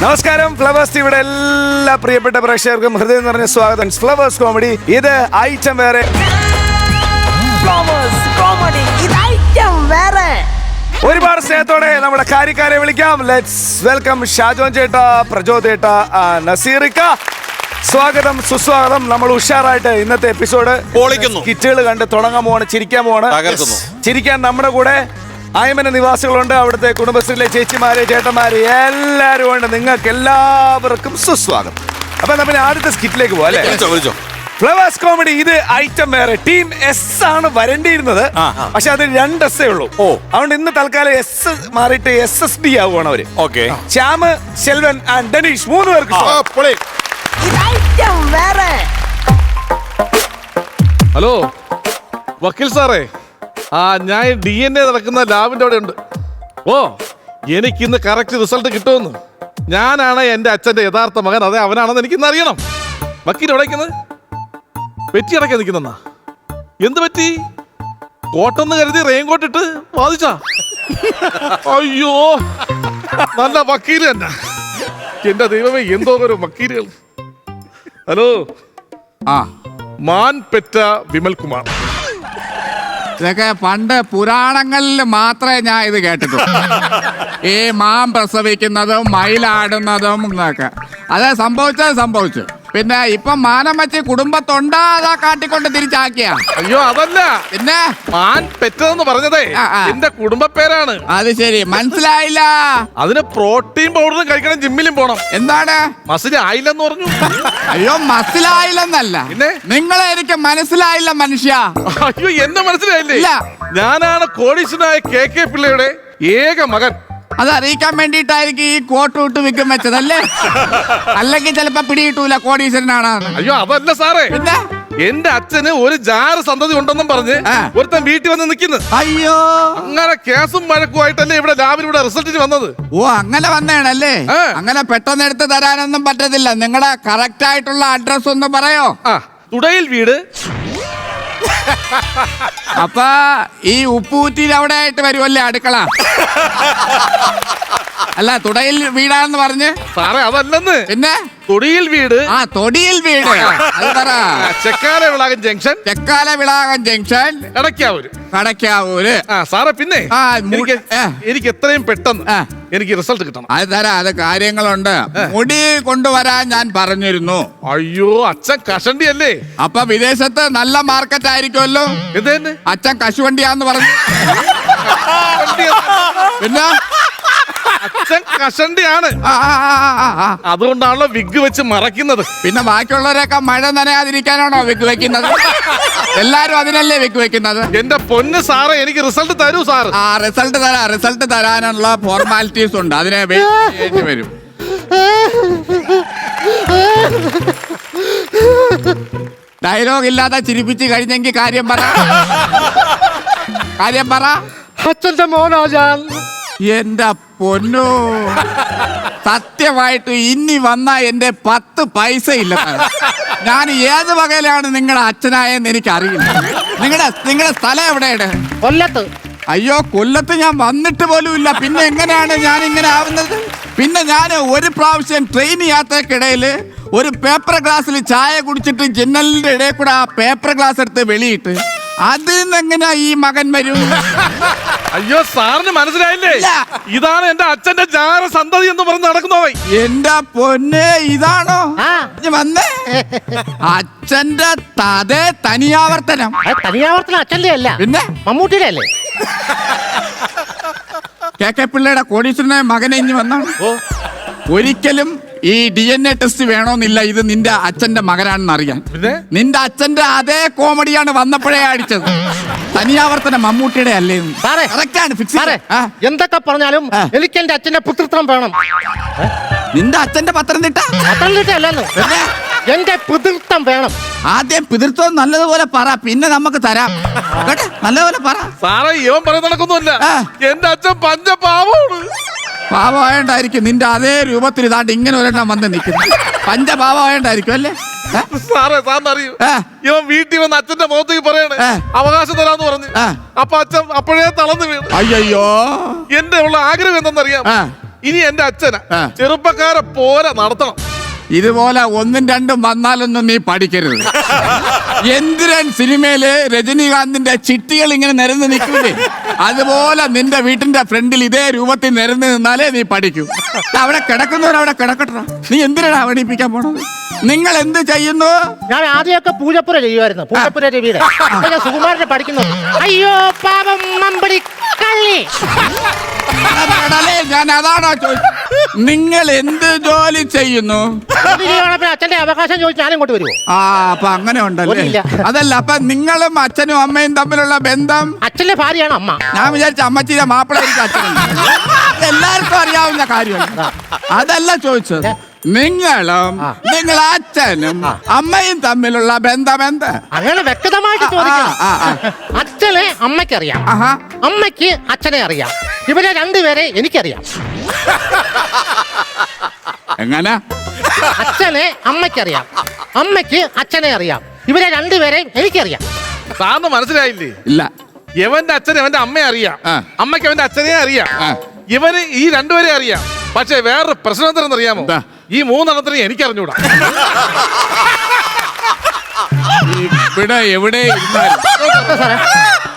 നമസ്കാരം. ഫ്ലവേഴ്സ് ടിവിയുടെ എല്ലാ പ്രിയപ്പെട്ട പ്രേക്ഷകർക്കും ഹൃദയം നിറഞ്ഞ സ്വാഗതം. ഫ്ലവേഴ്സ് കോമഡി, ഇത് ഐറ്റം വേറെ. ഒരുപാട് സ്നേഹത്തോടെ നമ്മുടെ കാര്യക്കാരെ വിളിക്കാം. ലെറ്റ്സ് വെൽക്കം ഷാജോൻ ചേട്ടാ, പ്രജോദ് ചേട്ടാ, നസീറിക്ക. സ്വാഗതം, സുസ്വാഗതം. നമ്മൾ ഉഷാറായിട്ട് ഇന്നത്തെ എപ്പിസോഡ് കിറ്റുകൾ കണ്ട് തുടങ്ങാൻ പോവാണ്, ചിരിക്കാൻ പോവാണ്. ചിരിക്കാൻ നമ്മുടെ കൂടെ ആയമന നിവാസികളുണ്ട്, അവിടുത്തെ കുടുംബശ്രീയിലെ ചേച്ചിമാര്, ചേട്ടന്മാര് എല്ലാവരും ഉണ്ട്. നിങ്ങൾക്ക് എല്ലാവർക്കും സുസ്വാഗം. അപ്പൊ നമ്മൾ ആദ്യത്തെ സ്കിറ്റിലേക്ക് പോവാം അല്ലേ? ഫ്ലവേഴ്സ് കോമഡി, ഇത് ഐറ്റം വേറെ. ടീം എസ് ആണ് വരേണ്ടിയിരുന്നത്, പക്ഷെ അത് 2 എസ് ഉള്ളൂ. അതുകൊണ്ട് ഇന്ന് തൽക്കാലം എസ് മാറിയിട്ട് SSD ആവുകയാണ് അവര്. ശ്യാമ്, ശെൽവൻ ആൻഡ് ഡെനീഷ് 3 പേർക്ക്. ഹലോ വക്കീൽ സാറേ, ഞാൻ DNA നടക്കുന്ന ലാബിന്റെ അവിടെ ഉണ്ട്. എനിക്കിന്ന് കറക്റ്റ് റിസൾട്ട് കിട്ടുമെന്ന്. ഞാനാണ് എൻ്റെ അച്ഛൻ്റെ യഥാർത്ഥ മകൻ, അതെ അവനാണെന്ന് എനിക്കിന്ന് അറിയണം. വക്കീൽ എവിടേക്കുന്നത്? പെറ്റി അടയ്ക്കാൻ നിൽക്കുന്നെന്നാ? എന്ത് പറ്റി? കോട്ടെന്ന് കരുതി റെയിൻകോട്ട് ഇട്ട് വാദിച്ചാ? അയ്യോ, നല്ല വക്കീല് തന്നെ. എന്റെ ദൈവമേ, എന്തോ ഒരു വക്കീലുകൾ. ഹലോ, മാൻ പെറ്റ വിമൽ കുമാർ. ഇതൊക്കെ പണ്ട് പുരാണങ്ങളിൽ മാത്രമേ ഞാൻ ഇത് കേട്ടിട്ടുള്ളൂ. ഈ മാം പ്രസവിക്കുന്നതും മയിലാടുന്നതും എന്നൊക്കെ. അത് സംഭവിച്ചു. പിന്നെ ഇപ്പം മാനം വെച്ച് കുടുംബത്തൊണ്ടാ അതാ കാട്ടിക്കൊണ്ട് തിരിച്ചാക്കിയ? അയ്യോ, അതല്ല. പിന്നെ മാൻ പെറ്റതെന്ന് പറഞ്ഞതേ എന്റെ കുടുംബ പേരാണ്. അത് ശരി, മനസ്സിലായില്ല. അതിന് പ്രോട്ടീൻ പൗഡറും കഴിക്കണം, ജിമ്മിലും പോണം. എന്താണ്? മസിൽ ആയില്ലെന്ന് പറഞ്ഞു. അയ്യോ, മനസ്സിലായില്ലെന്നല്ല, പിന്നെ നിങ്ങളെ എനിക്ക് മനസ്സിലായില്ല മനുഷ്യ. അയ്യോ, എന്നെ മനസ്സിലായില്ലേ? ഞാനാണ് കോടീശ്വരനായ KK പിള്ളയുടെ ഏക മകൻ. അത് അറിയിക്കാൻ വേണ്ടിയിട്ടായിരിക്കും ഈ കോട്ട് വിട്ട് വിൽക്കും വെച്ചതല്ലേ? അല്ലെങ്കിൽ ചിലപ്പോ പിടികിട്ടൂല കോടീശ്വരനാണ്. അയ്യോ, അതല്ല സാറേ. പിന്നെ എന്റെ അച്ഛന് ഒരു ജാറ് സന്തതി ഉണ്ടെന്നും പറഞ്ഞ് ഒരുത്തൻ വീട്ടിൽ വന്ന് നിൽക്കുന്നു. അയ്യോ, അങ്ങനെ കേസും വഴക്കുമായിട്ടല്ലേ ഇവിടെ ലാബിൽ ഇവിടെ റിസൾട്ടിന് വന്നത്. ഓ, അങ്ങനെ വന്നേണല്ലേ? അങ്ങനെ പെട്ടെന്ന് എടുത്ത് തരാനൊന്നും പറ്റത്തില്ല. നിങ്ങളുടെ കറക്റ്റ് ആയിട്ടുള്ള അഡ്രസ് ഒന്ന് പറയോ? തുടയിൽ വീട്. അപ്പൊ ഈ ഉപ്പൂറ്റിയിൽ അവിടെ ആയിട്ട് വരുമല്ലേ അടുക്കള? അല്ല, തുടയിൽ വീടാന്ന് പറഞ്ഞ്. സാറേ, അതല്ലെന്ന്. പിന്നെ തൊടിയിൽ വീട്. തൊടിയിൽ വീട്. അത് പറ. ചെക്കാല വിളാകൻ ജംഗ്ഷൻ, കടക്കാവൂര്. സാറേ, പിന്നെ എനിക്ക് എത്രയും പെട്ടെന്ന് എനിക്ക് റിസൾട്ട് കിട്ടണം. അത് തരാം, അത് കാര്യങ്ങളുണ്ട്. മുടി കൊണ്ടുവരാൻ ഞാൻ പറഞ്ഞിരുന്നു. അയ്യോ, അച്ഛൻ കഷണ്ടി അല്ലേ? അപ്പൊ വിദേശത്ത് നല്ല മാർക്കറ്റ് ആയിരിക്കുമല്ലോ. അച്ഛൻ കശുവണ്ടിയാന്ന് പറഞ്ഞു. പിന്നെ അച്ഛൻ കഷണ്ടിയാണ്, അതുകൊണ്ടാണല്ലോ വിഗ് വെച്ച് മറയ്ക്കുന്നത്. പിന്നെ ബാക്കിയുള്ളവരൊക്കെ മഴ നനയാതിരിക്കാനാണോ വിഗ് വെക്കുന്നത്? എല്ലാരും അതിനല്ലേ വിഗ് വെക്കുന്നത്? എന്റെ പൊന്ന് സാറേ, എനിക്ക് റിസൾട്ട് തരൂ സാർ. റിസൾട്ട് തരാനുള്ള ഫോർമാലിറ്റീസ് ഉണ്ട്, അതിനെ വെയിറ്റ് വരും. ഡയലോഗ് ഇല്ലാതെ ചിരിപ്പിച്ച് കഴിഞ്ഞെങ്കിൽ കാര്യം പറ. അച്ഛന്റെ മോനാ ഞാൻ. എന്റെ പൊന്നോ, സത്യമായിട്ട് ഇനി വന്ന എന്റെ 10 പൈസ ഇല്ല. ഞാൻ ഏത് വകയിലാണ് നിങ്ങളുടെ അച്ഛനായെന്ന് എനിക്ക് അറിയില്ല. നിങ്ങളുടെ സ്ഥലം എവിടെയാണ്? കൊല്ലത്ത്. അയ്യോ, കൊല്ലത്ത് ഞാൻ വന്നിട്ട് പോലും ഇല്ല. പിന്നെ എങ്ങനെയാണ് ഞാൻ ഇങ്ങനെ ആവുന്നത്? പിന്നെ ഞാൻ ഒരു പ്രാവശ്യം ട്രെയിൻ യാത്രക്കിടയിൽ ഒരു പേപ്പർ ഗ്ലാസ്സിൽ ചായ കുടിച്ചിട്ട് ജനലിന്റെ ഇടയിൽ കൂടെ ആ പേപ്പർ ഗ്ലാസ് എടുത്ത് വെളിയിട്ട് അതിൽ നിന്ന് എങ്ങനെയാ ഈ മകൻ വരും? അയ്യോ, സാറിന് മനസ്സിലായില്ലേ? ഇതാണ് എന്റെ അച്ഛന്റെ ജാര സന്തതി എന്ന് പറഞ്ഞ് നടക്കുന്നവ. എന്റെ പൊന്നെ, ഇതാണോ വന്നേ? അച്ഛന്റെ തനിയാവർത്തനം. അച്ഛന്റെ അല്ല, പിന്നെ മമ്മൂട്ടിയുടെ അല്ലേ? KK പിള്ളയുടെ കോടീശ്വരനായ മകനെ ഇനി വന്നാണ്. ഒരിക്കലും ഈ DNA ടെസ്റ്റ് വേണമെന്നില്ല, ഇത് നിന്റെ അച്ഛന്റെ മകനാണെന്ന് അറിയാൻ. നിന്റെ അച്ഛന്റെ അതേ കോമഡിയാണ് വന്നപ്പോഴേ അടിച്ചത്. തനിയാവർത്തനം മമ്മൂട്ടിയുടെ അല്ലേ? എന്തൊക്കെ പറഞ്ഞാലും എനിക്ക് എന്റെ അച്ഛന്റെ പുത്രത്വം വേണം. നിന്റെ അച്ഛന്റെ പത്തനംതിട്ട അല്ലെന്ന്, എന്റെ പിതൃത്വം വേണം. ആദ്യം പിതൃത്വം നല്ലതുപോലെ പറ, പിന്നെ നമുക്ക് തരാം. നല്ലതുപോലെ പറ. സാറേ, ഇവൻ പറയുന്ന നടക്കൊന്നുമില്ല. എന്റെ അച്ഛൻ പഞ്ചപാവമാണ്. പാവമായോണ്ടായിരിക്കും നിന്റെ അതേ രൂപത്തിൽ ഇതാണ്ട് ഇങ്ങനെ ഒരെണ്ണം വന്ന് നിൽക്കുന്നു. പഞ്ചപാവമായോണ്ടായിരിക്കും അല്ലേ? സാറേ, സാറിനറിയൂ, ഇവൻ വീട്ടിൽ വന്ന് അച്ഛന്റെ മുഖത്തേക്ക് പറയണേ അവകാശം തരാന്ന് പറഞ്ഞു. അപ്പൊ അച്ഛൻ അപ്പോഴേ തളർന്നു വീണു. അയ്യോ, എന്റെ ഉള്ള ആഗ്രഹം എന്തെന്നറിയാം? ഇനി എന്റെ അച്ഛനെ ആ. ചെറുപ്പക്കാരെ പോലെ നടത്തണം. ഇതുപോലെ ഒന്നും രണ്ടും വന്നാലൊന്നും നീ പഠിക്കരുത്. എന്തിരൻ സിനിമയില് രജനീകാന്തിന്റെ ചിട്ടികൾ ഇങ്ങനെ നിരന്ന് നിൽക്കൂലേ, അതുപോലെ നിന്റെ വീട്ടിന്റെ ഫ്രണ്ടിൽ ഇതേ രൂപത്തിൽ നിരന്ന് നിന്നാലേ നീ പഠിക്കൂ. അവിടെ കിടക്കുന്നവർ അവിടെ കിടക്കട്ടെ, നീ എന്തിനാണ് പഠിപ്പിക്കാൻ പോണത്? നിങ്ങൾ എന്ത് ചെയ്യുന്നു? ഞാൻ ആദ്യമൊക്കെ പൂജപ്പുര ചെയ്യുമായിരുന്നു, പൂജപ്പുര രവിയുടെ. ഞാൻ സുകുമാരനെ പഠിക്കുന്നു. അയ്യോ പാപം മമ്പടി കള്ളി. അതാണല്ലേ, ഞാൻ അതാണോ ചോദിച്ചത്. നിങ്ങൾ എന്ത് ജോലി ചെയ്യുന്നു? അച്ഛന്റെ അവകാശം ചോദിച്ചാൽ ഞാനും ഇങ്ങോട്ട് വരുമോ? ആ, അപ്പൊ അങ്ങനെ ഉണ്ടല്ലേ. ഒന്നുമില്ല. അതല്ല, അപ്പൊ നിങ്ങളും അച്ഛനും അമ്മയും തമ്മിലുള്ള ബന്ധം? അച്ഛന്റെ ഭാര്യയാണ് അമ്മ. ഞാൻ വിചാരിച്ച അമ്മച്ചിയുടെ മാപ്പിള എല്ലാവർക്കും അറിയാവുന്ന കാര്യമാണ്. അതല്ല ചോദിച്ചത്. നിങ്ങളും നിങ്ങൾ അച്ഛനും അമ്മയും തമ്മിലുള്ള ബന്ധം എന്ത്? അങ്ങനെ വ്യക്തമായിട്ട് ചോദിക്കണം. ആ, ആ, അച്ഛനെ അമ്മയ്ക്കറിയാം, ആഹാ. അമ്മയ്ക്ക് അച്ഛനെ അറിയാം. ഇവരെ രണ്ടുപേരെ എനിക്കറിയാം. എങ്ങനെ? അച്ഛനെ അമ്മയ്ക്കറിയാം, അമ്മയ്ക്ക് അച്ഛനെ അറിയാം. ഇവരെ രണ്ടുപേരെ എനിക്കറിയാം. സാറിന് മനസ്സിലായില്ലേ? ഇല്ല. ഇവന്റെ അച്ഛനെ അവന്റെ അമ്മയെ അറിയാം, ആ. അമ്മയ്ക്ക് അവന്റെ അച്ഛനെ അറിയാം. ആ. ഇവന് ഈ രണ്ടുപേരെ അറിയാം. പക്ഷെ വേറൊരു പ്രശ്നം എന്താണെന്ന് അറിയാമോ? എന്താ? ഈ മൂന്നെണ്ണത്തിന് എനിക്കറിഞ്ഞൂടാ. ഇവിടെ എവിടെ ഇരുന്നാലും സാറേ,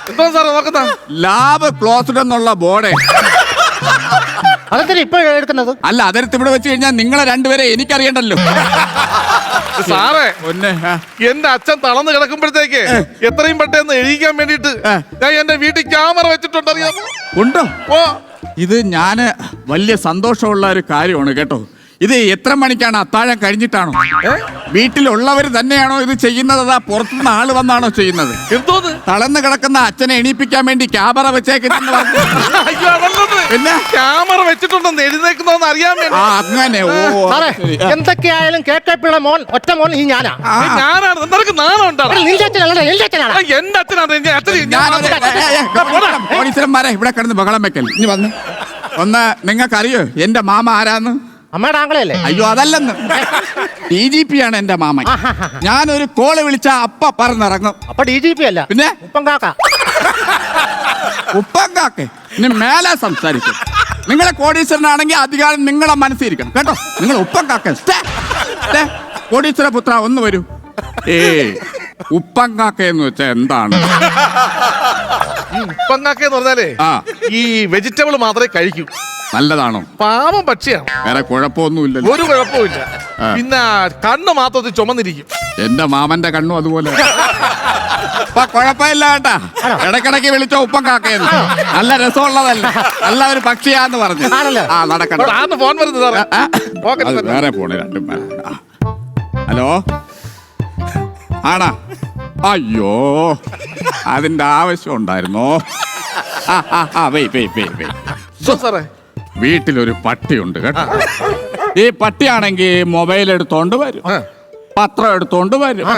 എന്തോ സാറേ നോക്കുന്ന ലാബ് ക്ലോസ്ഡ് എന്നുള്ള ബോർഡ്. അതെന്തിനാ ഇപ്പൊ എടുക്കുന്നത്? അല്ല, അതെടുത്ത് ഇവിടെ വെച്ച് കഴിഞ്ഞാൽ നിങ്ങളെ രണ്ടുപേരെ എനിക്കറിയണ്ടല്ലോ. സാറേ, ഒന്നെ എന്റെ അച്ഛൻ തളർന്ന് കിടക്കുമ്പോഴത്തേക്ക് എത്രയും പെട്ടെന്ന് എഴുതിക്കാൻ വേണ്ടിട്ട് ഞാൻ എന്റെ വീട്ടിൽ ക്യാമറ വെച്ചിട്ടുണ്ട്, അറിയാമോ? ഉണ്ടോ? ഓ, ഇത് ഞാന് വലിയ സന്തോഷമുള്ള ഒരു കാര്യമാണ് കേട്ടോ. ഇത് എത്ര മണിക്കാണ്? അത്താഴം കഴിഞ്ഞിട്ടാണോ? വീട്ടിലുള്ളവർ തന്നെയാണോ ഇത് ചെയ്യുന്നത്? അതാ പുറത്തുനിന്ന് ആള് വന്നാണോ ചെയ്യുന്നത്? എന്തോന്ന്? തളർന്ന് കിടക്കുന്ന അച്ഛനെ എണീപ്പിക്കാൻ വേണ്ടി ക്യാമറ വെച്ചേക്കെന്ന് പറഞ്ഞു. അയ്യോ, അതല്ലത്. പിന്നെ ക്യാമറ വെച്ചിട്ടുണ്ടെന്ന് എഴുന്നേക്കുന്നോന്ന് അറിയാൻ വേണ്ടി. ആ, അങ്ങനെ. ഓ, സാറേ, ശരി. എന്തൊക്കെയായാലും കേൾക്കപ്പിള്ള മോൻ, ഒറ്റ മോൻ ഈ ഞാനാ. ആ, ഞാനാണ്. നിനക്ക് നാണം ഉണ്ടാണ്. നിന്റെ അച്ഛനല്ല, എന്റെ അച്ഛനാണ്. എന്റെ അച്ഛനാണ്. പോലീസന്മാരെ ഇവിടെ കിടന്ന് ബഹളം വെക്കൽ. ഇനി വന്ന് ഒന്ന്, നിങ്ങൾക്കറിയോ എന്റെ മാമ ആരാന്ന്? അമ്മയുടെ ആംഗളയല്ലേ? അയ്യോ, അതല്ലെന്ന്. DGP ആണ് എന്റെ മാമൻ. ഞാനൊരു കോള് വിളിച്ച അപ്പ പറന്നിറങ്ങും. അപ്പൊ DGP അല്ല, പിന്നെ ഉപ്പം കാക്ക. ഉപ്പങ്കാക്കെ ഇനി മേലെ സംസാരിക്കും. നിങ്ങളെ കോടീശ്വരനാണെങ്കിൽ അധികാരം നിങ്ങളെ മനസ്സിരിക്കണം കേട്ടോ. നിങ്ങൾ ഉപ്പങ്കാക്ക. കോടീശ്വര പുത്ര ഒന്ന് വരൂ. ഉപ്പങ്കാക്ക എന്ന് വെച്ചാ എന്താണ്? ഉപ്പങ്ങാക്കെന്ന് പറഞ്ഞാലേ ആ, ഈ വെജിറ്റബിൾ മാത്രമേ കഴിക്കൂ. നല്ലതാണോ? പാവം പക്ഷിയാണ്, വേറെ കുഴപ്പമൊന്നുമില്ലല്ലോ. ഒരു കുഴപ്പമില്ല. പിന്നെ കണ്ണ് മാത്രത്തിൽ ചുമന്നിരിക്കും. എന്റെ മാമന്റെ കണ്ണും അതുപോലെ. അപ്പൊ കുഴപ്പമില്ല കേട്ടാ. ഇടക്കിടക്ക് വിളിച്ചോ ഉപ്പങ്കാക്കയെന്ന്. നല്ല രസമുള്ളതല്ല, നല്ല ഒരു പക്ഷിയാന്ന് പറഞ്ഞു. ആണല്ലോ. ആ, നടക്കട്ടെ. ആന്ന് ഫോൺ വരുന്നത് സാറേ. അത് വേറെ പോണേ രണ്ടും. ഹലോ, ആണാ? അയ്യോ, അതിന്റെ ആവശ്യം ഉണ്ടായിരുന്നോ? സാറേ, വീട്ടിലൊരു പട്ടിയുണ്ട് കേട്ടോ. ഈ പട്ടിയാണെങ്കിൽ മൊബൈൽ എടുത്തോണ്ട് വരും, പത്രം എടുത്തോണ്ട് വരും,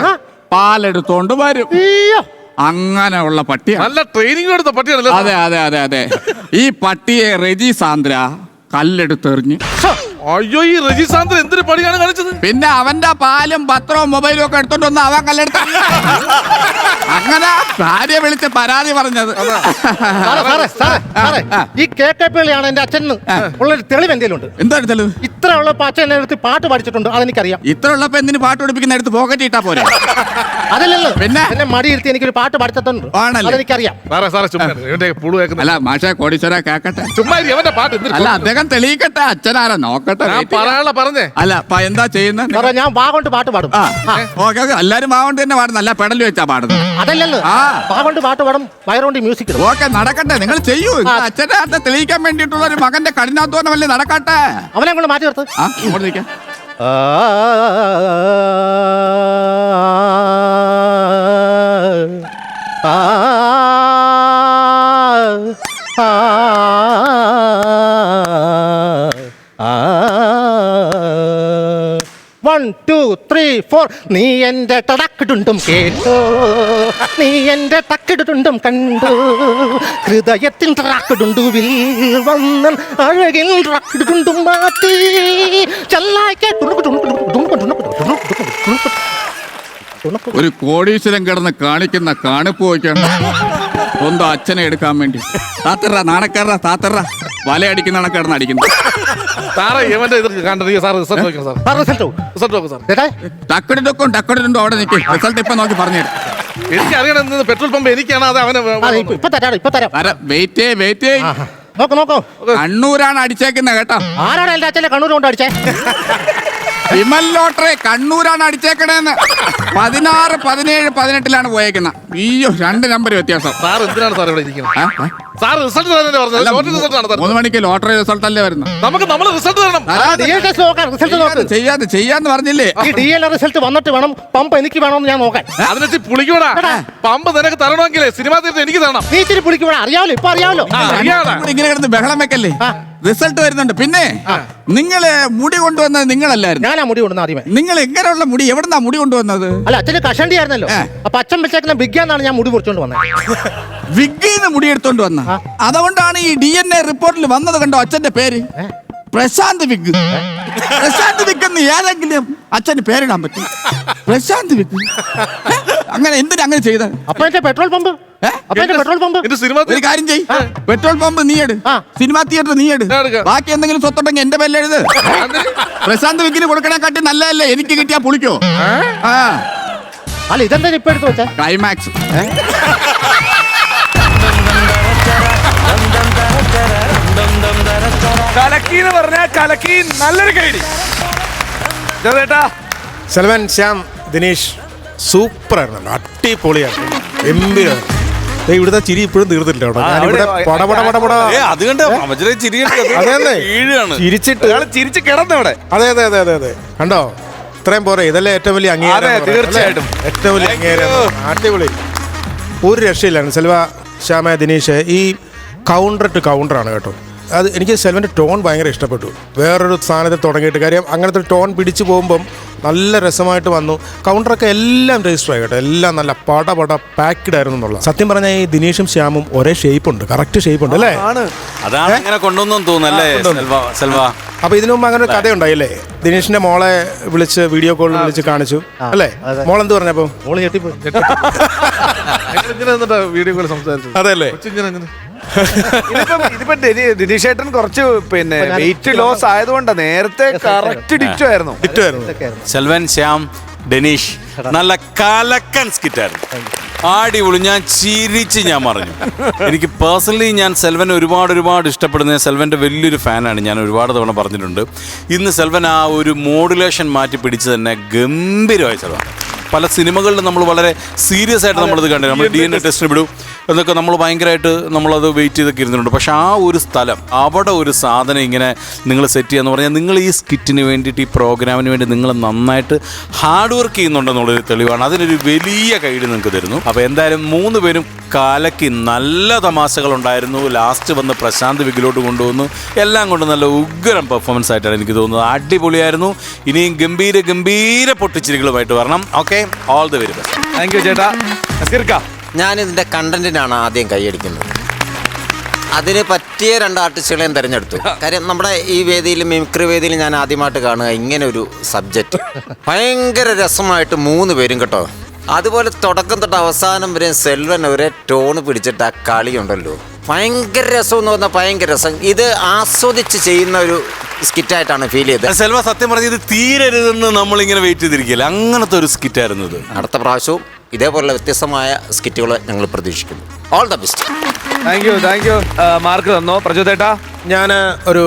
പാലെടുത്തോണ്ട് വരും. അയ്യോ, അങ്ങനെയുള്ള പട്ടിയാണ്. നല്ല ട്രെയിനിങ് എടുത്ത പട്ടിയാണല്ലോ. അതെ അതെ അതെ അതെ. ഈ പട്ടിയെ റെജി സാന്ദ്ര കല്ലെടുത്തെറിഞ്ഞ്. അയ്യോ, ഈ രജിസാന്ത് എന്തൊരു പണിയാണ് കാണിച്ചത്? പിന്നെ അവന്റെ പാലും പത്രവും മൊബൈലും ഒക്കെ എടുത്തോണ്ട് വന്ന് അവൻ കല്ലെടുത്ത. അങ്ങനെ ഭാര്യ വിളിച്ച് പരാതി പറഞ്ഞത്. ഈ കേക്കപ്പിള്ളിയാണ് എന്റെ അച്ഛൻ ഉള്ളൊരു തെളിവ് എന്തെങ്കിലും ഉണ്ട്? എന്താണ് തെളിവ്? ഇത്ര ഉള്ളപ്പോ അച്ഛൻ എന്നെ അടുത്ത് പാട്ട് പഠിച്ചിട്ടുണ്ട്, അതെനിക്കറിയാം. ഇത്ര ഉള്ളപ്പോ എന്തിന് പാട്ട് പഠിപ്പിക്കുന്ന എടുത്ത് പോക്കറ്റ് ഇട്ടാ പോരെ? അതല്ലല്ലോ, പിന്നെ എന്നെ മടിയിരുത്തി എനിക്കൊരു പാട്ട് പഠിച്ചിട്ടുണ്ട്, ആണല്ലേ? അതെനിക്കറിയാം. സാറേ ചുമ്മാ ഇവന്റെ പുളു കേൾക്കുന്ന. അല്ല മാഷെ, കോടീശ്വര കേക്കട്ടെ. ചുമ്മാ അവന്റെ പാട്ട് എന്തൊരു അല്ല, അദ്ദേഹം തെളിയിക്കട്ടെ. അച്ഛനാരാ നോക്കട്ടെ. ഞാൻ പറയാനുള്ള പറഞ്ഞേ. അല്ല, അപ്പൊ എന്താ ചെയ്യുന്നത്? സാറേ, ഞാൻ വാ കൊണ്ട് പാട്ട് പാടും. ഓക്കെ ഓക്കെ, എല്ലാരും മാവണ്ട് തന്നെ പാടുന്നു. അല്ല, പെടല് വെച്ചാ പാടുന്നത്. അതല്ലല്ലോ, ആ. വാ കൊണ്ട് പാട്ട് പാടും, വയറുകൊണ്ട് മ്യൂസിക് ഇടും. ഓക്കെ, നടക്കട്ടെ. നിങ്ങൾ ചെയ്യൂ. അച്ഛന്റെ അർത്ഥം തെളിയിക്കാൻ വേണ്ടിയിട്ടുള്ള ഒരു മകന്റെ കഠിനാധ്വാനമല്ലേ, നടക്കട്ടെ. അവനെ കൊണ്ട് മാറ്റി നിർത്ത്. ആ, ഇങ്ങോട്ട് നിൽക്കാം. One, two, three, four. നീ എന്റെ ടടക്കിടുണ്ടും കേട്ടോ, നീ എന്റെ ടക്കിടുണ്ടും കണ്ടു, ഹൃദയത്തിൻ ടടക്കിടുണ്ടുവിൽ വന്ന അഴകിൻ ടടക്കിടുണ്ടും മാറ്റി ചെല്ലായിക്കെ. ഒരു കോടീശ്വരൻ കിടന്ന് കാണിക്കുന്ന കാണിപ്പ് വയ്ക്കണം സ്വന്തം അച്ഛനെ എടുക്കാൻ വേണ്ടി. താത്തറ നാണക്കാര, താത്തറ വലയടിക്കുന്ന കണക്ക് അടിക്കുന്നു. സാറേ ഇവന്റെ ഇത് കണ്ടിരിക്കുക സാർ റിസൾട്ട് നോക്കിയോ സാർ റിസൾട്ട് റിസൾട്ട് നോക്കും സാർ ചേട്ടാ ടക്കടിടുക്കും അവിടെ നിൽക്കും. റിസൾട്ട് ഇപ്പൊ നോക്കി പറഞ്ഞു എനിക്കറിയണം പെട്രോൾ പമ്പ് എനിക്കാണ് അത് അവന് ഇപ്പൊ തരാം വെയിറ്റ് നോക്കൂ കണ്ണൂരാണ് അടിച്ചേക്കുന്നത് കേട്ടോ. ആരാണ് എന്റെ അച്ഛനെ കണ്ണൂർ കൊണ്ട് അടിച്ചേ? വിമൽ ലോട്ടറി കണ്ണൂരാണ് അടിച്ചേക്കണേന്ന്. 16, 17, 18 പോയേക്കുന്ന. അയ്യോ 2 നമ്പർ വ്യത്യാസം. സാർ എന്തിനാണ് സാർ ഇവിടെ ഇരിക്കുന്നത്? സാർ റിസൾട്ട് പറഞ്ഞത് ലോട്ടറി റിസൾട്ട് ആണ് 3 മണിക്ക് ലോട്ടറി റിസൾട്ട് അല്ലേ വരുന്നത്. നമ്മൾ റിസൾട്ട് തരണം. ചെയ്യാന്ന് പറഞ്ഞില്ലേ? ഈ DNA റിസൾട്ട് വന്നിട്ട് വേണം പമ്പ് എനിക്ക് വേണമെന്ന് ഞാൻ നോക്കാൻ. അതിനെ പുളിക്കൂടാ. പമ്പ് നിനക്ക് തരണമെങ്കിലേ സിനിമ തീർത്ത് എനിക്ക് തരണം. നീ ഇച്ചിരി പുളിക്കൂടാ. അറിയാമല്ലോ, ഇപ്പൊ അറിയാമല്ലോ. ഇങ്ങനെ കിടന്ന് ബഹളം വെക്കല്ലേ. റിസൾട്ട് വരുന്നുണ്ട്. പിന്നെ നിങ്ങള് മുടി കൊണ്ടുവന്നത് നിങ്ങളല്ലായിരുന്നു. ഞാനാ മുടി കൊണ്ടുവന്ന ആദ്യമേ. നിങ്ങൾ എങ്ങനെയുള്ള മുടി എവിടുന്നാ മുടി കൊണ്ടുവന്നത്? അല്ല, അച്ഛന് കഷണ്ടി ആയിരുന്നല്ലോ. അപ്പൊ അച്ഛൻ വെച്ചേക്കുന്ന ബിഗ്ഗാന്നാണ് ഞാൻ മുടി മുറിച്ചോണ്ട് വന്നത്. വിഗ്ഗിന്ന് മുടി എടുത്തോണ്ട് വന്ന. അതുകൊണ്ടാണ് ഈ DNA റിപ്പോർട്ടിൽ വന്നത് കണ്ടോ അച്ഛന്റെ പേര് പ്രശാന്ത് വിഗ്. പ്രശാന്ത് വിഗ് എന്ന് ഏതെങ്കിലും അച്ഛന് പേരിടാൻ പറ്റും? പ്രശാന്ത് വിഗ് അങ്ങനെ എന്തിനാ അങ്ങനെ ചെയ്ത? അപ്പൊ എന്റെ പെട്രോൾ പമ്പ് പെട്രോൾ പമ്പ് ഇത് സിനിമ ഒരു കാര്യം ചെയ്, പെട്രോൾ പമ്പ് നീ എടു, സിനിമാ തിയേറ്റർ നീ എടു, ബാക്കി എന്തെങ്കിലും സ്വത്തുണ്ടെങ്കിൽ എന്റെ പേരിൽ എഴുത്. പ്രശാന്ത് വിഗിന് കൊടുക്കണേക്കാട്ടി നല്ലതല്ലേ എനിക്ക് കിട്ടിയാ പുളിക്കോ? അല്ല, ഇതെന്താ ഇപ്പൊ എടുത്തു വെച്ചാ? ക്ലൈമാക്സ്. കലക്കി എന്ന് പറഞ്ഞാൽ കലക്കി. നല്ലൊരു കൈഡി ചേട്ടാ. സെൽവൻ, ശ്യാം, ദിനേശ് സൂപ്പർ ആയിരുന്നല്ലോ. അടിപൊളിയാണ്, ഗംഭീരം. ഇവിടുത്തെ ചിരി ഇപ്പോഴും തീർന്നില്ല കേട്ടോ. ഞാനിവിടെ ചിരിച്ച് കിടന്നവിടെ. അതെ അതെ അതെ അതെ അതെ കണ്ടോ, ഇത്രയും പോരെ. ഇതല്ലേ ഏറ്റവും വലിയ അംഗീകാരം. തീർച്ചയായിട്ടും ഏറ്റവും വലിയ അംഗീകാരം. അടിപൊളി, ഒരു രക്ഷയില്ലായിരുന്നു. സെൽവ, ശ്യാമ, ദിനേശ് ഈ കൗണ്ടർ ടു കൗണ്ടറാണ് കേട്ടോ. അത് എനിക്ക് സെൽവൻ്റെ ടോൺ ഭയങ്കര ഇഷ്ടപ്പെട്ടു. വേറൊരു സ്ഥാനത്ത് തുടങ്ങിയിട്ട് കാര്യം അങ്ങനത്തെ ഒരു ടോൺ പിടിച്ചു പോകുമ്പം നല്ല രസമായിട്ട് വന്നു. കൗണ്ടറൊക്കെ എല്ലാം രജിസ്റ്റർ ആയി കേട്ടോ. എല്ലാം നല്ല പട പാക്ഡ് ആയിരുന്നു എന്നുള്ള. സത്യം പറഞ്ഞാൽ ഈ ദിനേശും ശ്യാമും ഒരേ ഷേപ്പ് ഉണ്ട്, കറക്റ്റ് ഷേപ്പ് ഉണ്ട് അല്ലേ? അതാണ് അങ്ങനെ കൊണ്ടുവന്നു തോന്നുന്നല്ലേ സെൽവ? അപ്പൊ ഇതിനു മുമ്പ് അങ്ങനെ ഒരു കഥ ഉണ്ടായില്ലേ? ദിനേശിന്റെ മോളെ വിളിച്ച് വീഡിയോ കോളിൽ വിളിച്ച് കാണിച്ചു അല്ലേ? മോളെന്ത് പറഞ്ഞപ്പോ? മോള് ഞെട്ടിപ്പോയി. വീഡിയോ കോൾ സംസാരിച്ചു. അതെ അല്ലേ? ഇതിപ്പോ ദിനേശ് ചേട്ടൻ കുറച്ച് പിന്നെ വെയിറ്റ് ലോസ് ആയതുകൊണ്ടാ. നേരത്തെ കറക്റ്റ് ഡിറ്റോ ആയിരുന്നു. സെൽവൻ, ശ്യാം, ഡെനീഷ് നല്ല കലക്കൻ സ്കിറ്റായിരുന്നു. അടിപൊളി. ഞാൻ ചിരിച്ച് ഞാൻ പറഞ്ഞു. എനിക്ക് പേഴ്സണലി ഞാൻ സെൽവൻ ഒരുപാട് ഇഷ്ടപ്പെടുന്ന സെൽവൻ്റെ വലിയൊരു ഫാനാണ്. ഞാൻ ഒരുപാട് തവണ പറഞ്ഞിട്ടുണ്ട്. ഇന്ന് സെൽവൻ ആ ഒരു മോഡുലേഷൻ മാറ്റി പിടിച്ച് തന്നെ ഗംഭീരമായി ചെലവാണ്. പല സിനിമകളിലും നമ്മൾ വളരെ സീരിയസ് ആയിട്ട് നമ്മളത് കണ്ടു. നമ്മൾ DNA ടെസ്റ്റിന് വിടും എന്നൊക്കെ നമ്മൾ ഭയങ്കരമായിട്ട് നമ്മളത് വെയിറ്റ് ചെയ്തൊക്കെ ഇരുന്നിട്ടുണ്ട്. പക്ഷെ ആ ഒരു സ്ഥലം, അവിടെ ഒരു സാധനം ഇങ്ങനെ നിങ്ങൾ സെറ്റ് ചെയ്യാന്ന് പറഞ്ഞാൽ നിങ്ങൾ ഈ സ്കിറ്റിന് വേണ്ടിയിട്ട്, ഈ പ്രോഗ്രാമിന് വേണ്ടി നിങ്ങൾ നന്നായിട്ട് ഹാർഡ് വർക്ക് ചെയ്യുന്നുണ്ടെന്നുള്ളൊരു തെളിവാണ്. അതിനൊരു വലിയ കൈഡ് നിങ്ങൾക്ക് തരുന്നു. അപ്പോൾ എന്തായാലും 3 പേരും കാലയ്ക്ക് നല്ല തമാശകളുണ്ടായിരുന്നു. ലാസ്റ്റ് വന്ന് പ്രശാന്ത് വിഗിലോട്ട് കൊണ്ടുവന്നു. എല്ലാം കൊണ്ട് നല്ല ഉഗ്രം പെർഫോമൻസ് ആയിട്ടാണ് എനിക്ക് തോന്നുന്നത്. അടിപൊളിയായിരുന്നു. ഇനിയും ഗംഭീര പൊട്ടിച്ചിരികളുമായിട്ട് വരണം. Okay, all the very best. Thank you ചേട്ടാ. ഞാനിതിൻ്റെ കണ്ടന്റിനാണ് ആദ്യം കൈയടിക്കുന്നത്. അതിന് പറ്റിയ 2 ആർട്ടിസ്റ്റുകളെ ഞാൻ തിരഞ്ഞെടുത്തു. കാര്യം നമ്മുടെ ഈ വേദിയിൽ, മിമിക്രി വേദിയിൽ ഞാൻ ആദ്യമായിട്ട് കാണുക ഇങ്ങനെ ഒരു സബ്ജക്റ്റ്. ഭയങ്കര രസമായിട്ട് 3 പേരും കേട്ടോ. അതുപോലെ തുടക്കം തൊട്ട് അവസാനം വരെ സെൽവൻ ഒരേ ടോണ് പിടിച്ചിട്ട് ആ കളിയുണ്ടല്ലോ, ഭയങ്കര രസം എന്ന് പറഞ്ഞാൽ ഭയങ്കര രസം. ഇത് ആസ്വദിച്ച് ചെയ്യുന്ന ഒരു സ്കിറ്റായിട്ടാണ് ഫീൽ ചെയ്തത്. സെൽവ, സത്യം പറഞ്ഞ ഇത് തീരരുതെന്ന് നമ്മളിങ്ങനെ വെയിറ്റ് ചെയ്തിരിക്കില്ല. അങ്ങനത്തെ ഒരു സ്കിറ്റായിരുന്നു ഇത്. അടുത്ത പ്രാവശ്യവും ഇതേപോലുള്ള വ്യത്യസ്തമായ സ്കിറ്റുകൾ ഞങ്ങൾ പ്രതീക്ഷിക്കുന്നു. All the best. Thank U. Mark തന്നോ പ്രചോദേട്ടാ? ഞാൻ ഒരു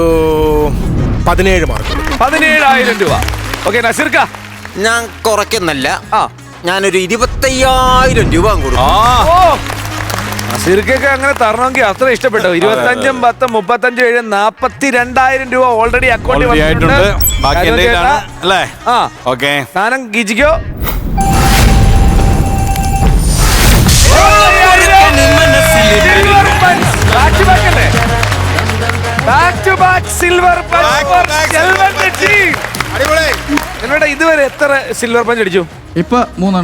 17 മാർക്ക്. 17,000 രൂപ. ഓക്കെ, നസീർക്ക? ഞാൻ കുറയ്ക്കുന്നല്ല, ഞാനൊരു 25,000 രൂപ കൊടുക്കും. നസീർക്കൊക്കെ അങ്ങനെ തരണമെങ്കിൽ അത്ര ഇഷ്ടപ്പെട്ടു. 25, 10, 35, 7, 42,000 രൂപ ഓൾറെഡി അക്കൗണ്ടിൽ വന്നിട്ടുണ്ട്. സാധനം ഗീജിക്കോ. ഇതുവരെ എത്ര സിൽവർ പഞ്ച് അടിച്ചു? ഇപ്പൊ 3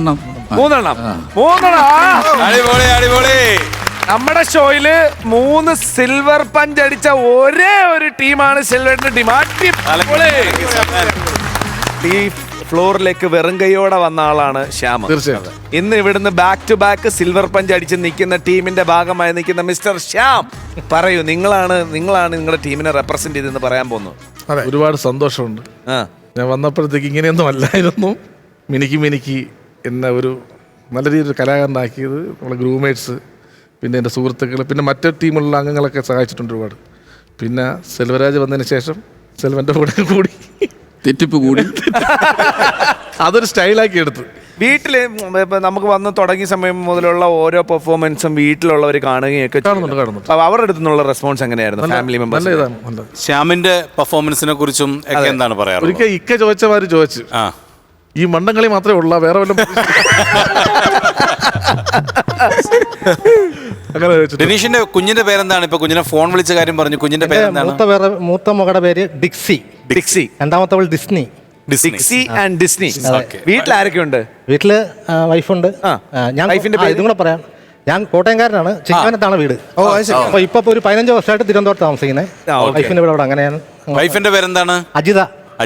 നമ്മുടെ ഷോയില് 3 സിൽവർ പഞ്ച് അടിച്ച ഒരേ ഒരു ടീമാണ് സിൽവറിന്റെ ടീം. ഈ ഫ്ലോറിലേക്ക് വെറും കൈയോടെ വന്ന ആളാണ് ശ്യാം. തീർച്ചയായും. ഇന്ന് ഇവിടുന്ന് back to back silver punch അടിച്ച് നിൽക്കുന്ന ടീമിന്റെ ഭാഗമായി നിൽക്കുന്ന മിസ്റ്റർ ശ്യാം, പറയൂ, നിങ്ങളാണ് നിങ്ങളുടെ ടീമിനെ റെപ്രസെന്റ് ചെയ്തെന്ന് പറയാൻ പോകുന്നത്. അതെ. ഒരുപാട് സന്തോഷമുണ്ട്. ആ ഞാൻ വന്നപ്പോഴത്തേക്ക് ഇങ്ങനെയൊന്നും അല്ലായിരുന്നു. മിനിക്ക് എന്നെ ഒരു നല്ല രീതിയിൽ കലാകാരനാക്കിയത് നമ്മളെ ഗ്രൂമേറ്റ്സ്, പിന്നെ എൻ്റെ സുഹൃത്തുക്കൾ, പിന്നെ മറ്റു ടീമുള്ള അംഗങ്ങളൊക്കെ സഹായിച്ചിട്ടുണ്ട് ഒരുപാട്. പിന്നെ സെൽവരാജ് വന്നതിന് ശേഷം സെൽവൻ്റെ കൂടെ കൂടി തെറ്റിപ്പ് കൂടി അതൊരു സ്റ്റൈലാക്കി എടുത്ത്. വീട്ടില് ഇപ്പൊ നമുക്ക് വന്ന് തുടങ്ങിയ സമയം മുതലുള്ള ഓരോ പെർഫോമൻസും വീട്ടിലുള്ളവർ കാണുകയൊക്കെ കാണുന്നുണ്ട്. അപ്പൊ അവരുടെ അടുത്ത് നിന്നുള്ള റെസ്പോൺസ് എങ്ങനെയായിരുന്നു? ഫാമിലി നല്ല മെമ്പേഴ്സ് ഇതാണ്, നല്ല. ശ്യാമിന്റെ പെർഫോമൻസിനെ കുറിച്ചും ഒക്കെ എന്താണ് പറയാറ്? ഒരിക്കൽ ഇക്ക ചോദിച്ചമാര് ചോദിച്ചു, ആ ഈ മണ്ടംകളി മാത്രമേ ഉള്ള വേറെ വല്ല അങ്ങനെ ചോദിച്ചു. ഡെനീഷിന്റെ കുഞ്ഞിന്റെ പേരെന്താണ്? ഇപ്പൊ കുഞ്ഞിനെ ഫോൺ വിളിച്ച കാര്യം പറഞ്ഞു. കുഞ്ഞിന്റെ പേരെന്താണ്? മൂത്ത മകളുടെ പേര് ഡിക്സി, ഡിക്സി, രണ്ടാമത്തവൾ ഡിസ്നി. Dixie and Disney. വീട്ടിൽ ആരൊക്കെയുണ്ട്? വീട്ടില് വൈഫുണ്ട്. ഞാൻ വൈഫിന്റെ പേര്? ഇതും കൂടെ പറയാം. ഞാൻ കോട്ടയംകാരനാണ്, ചിങ്ങവനത്താണ് വീട്. ഓ, അത് ശരി. അപ്പൊ ഇപ്പൊ ഒരു 15 വർഷമായിട്ട് തിരുവനന്തപുരത്ത് താമസിക്കുന്നത്. വൈഫിന്റെ വീട് അവിടെ. അങ്ങനെയാണ്. വൈഫിന്റെ പേരെന്താണ്? അജിത.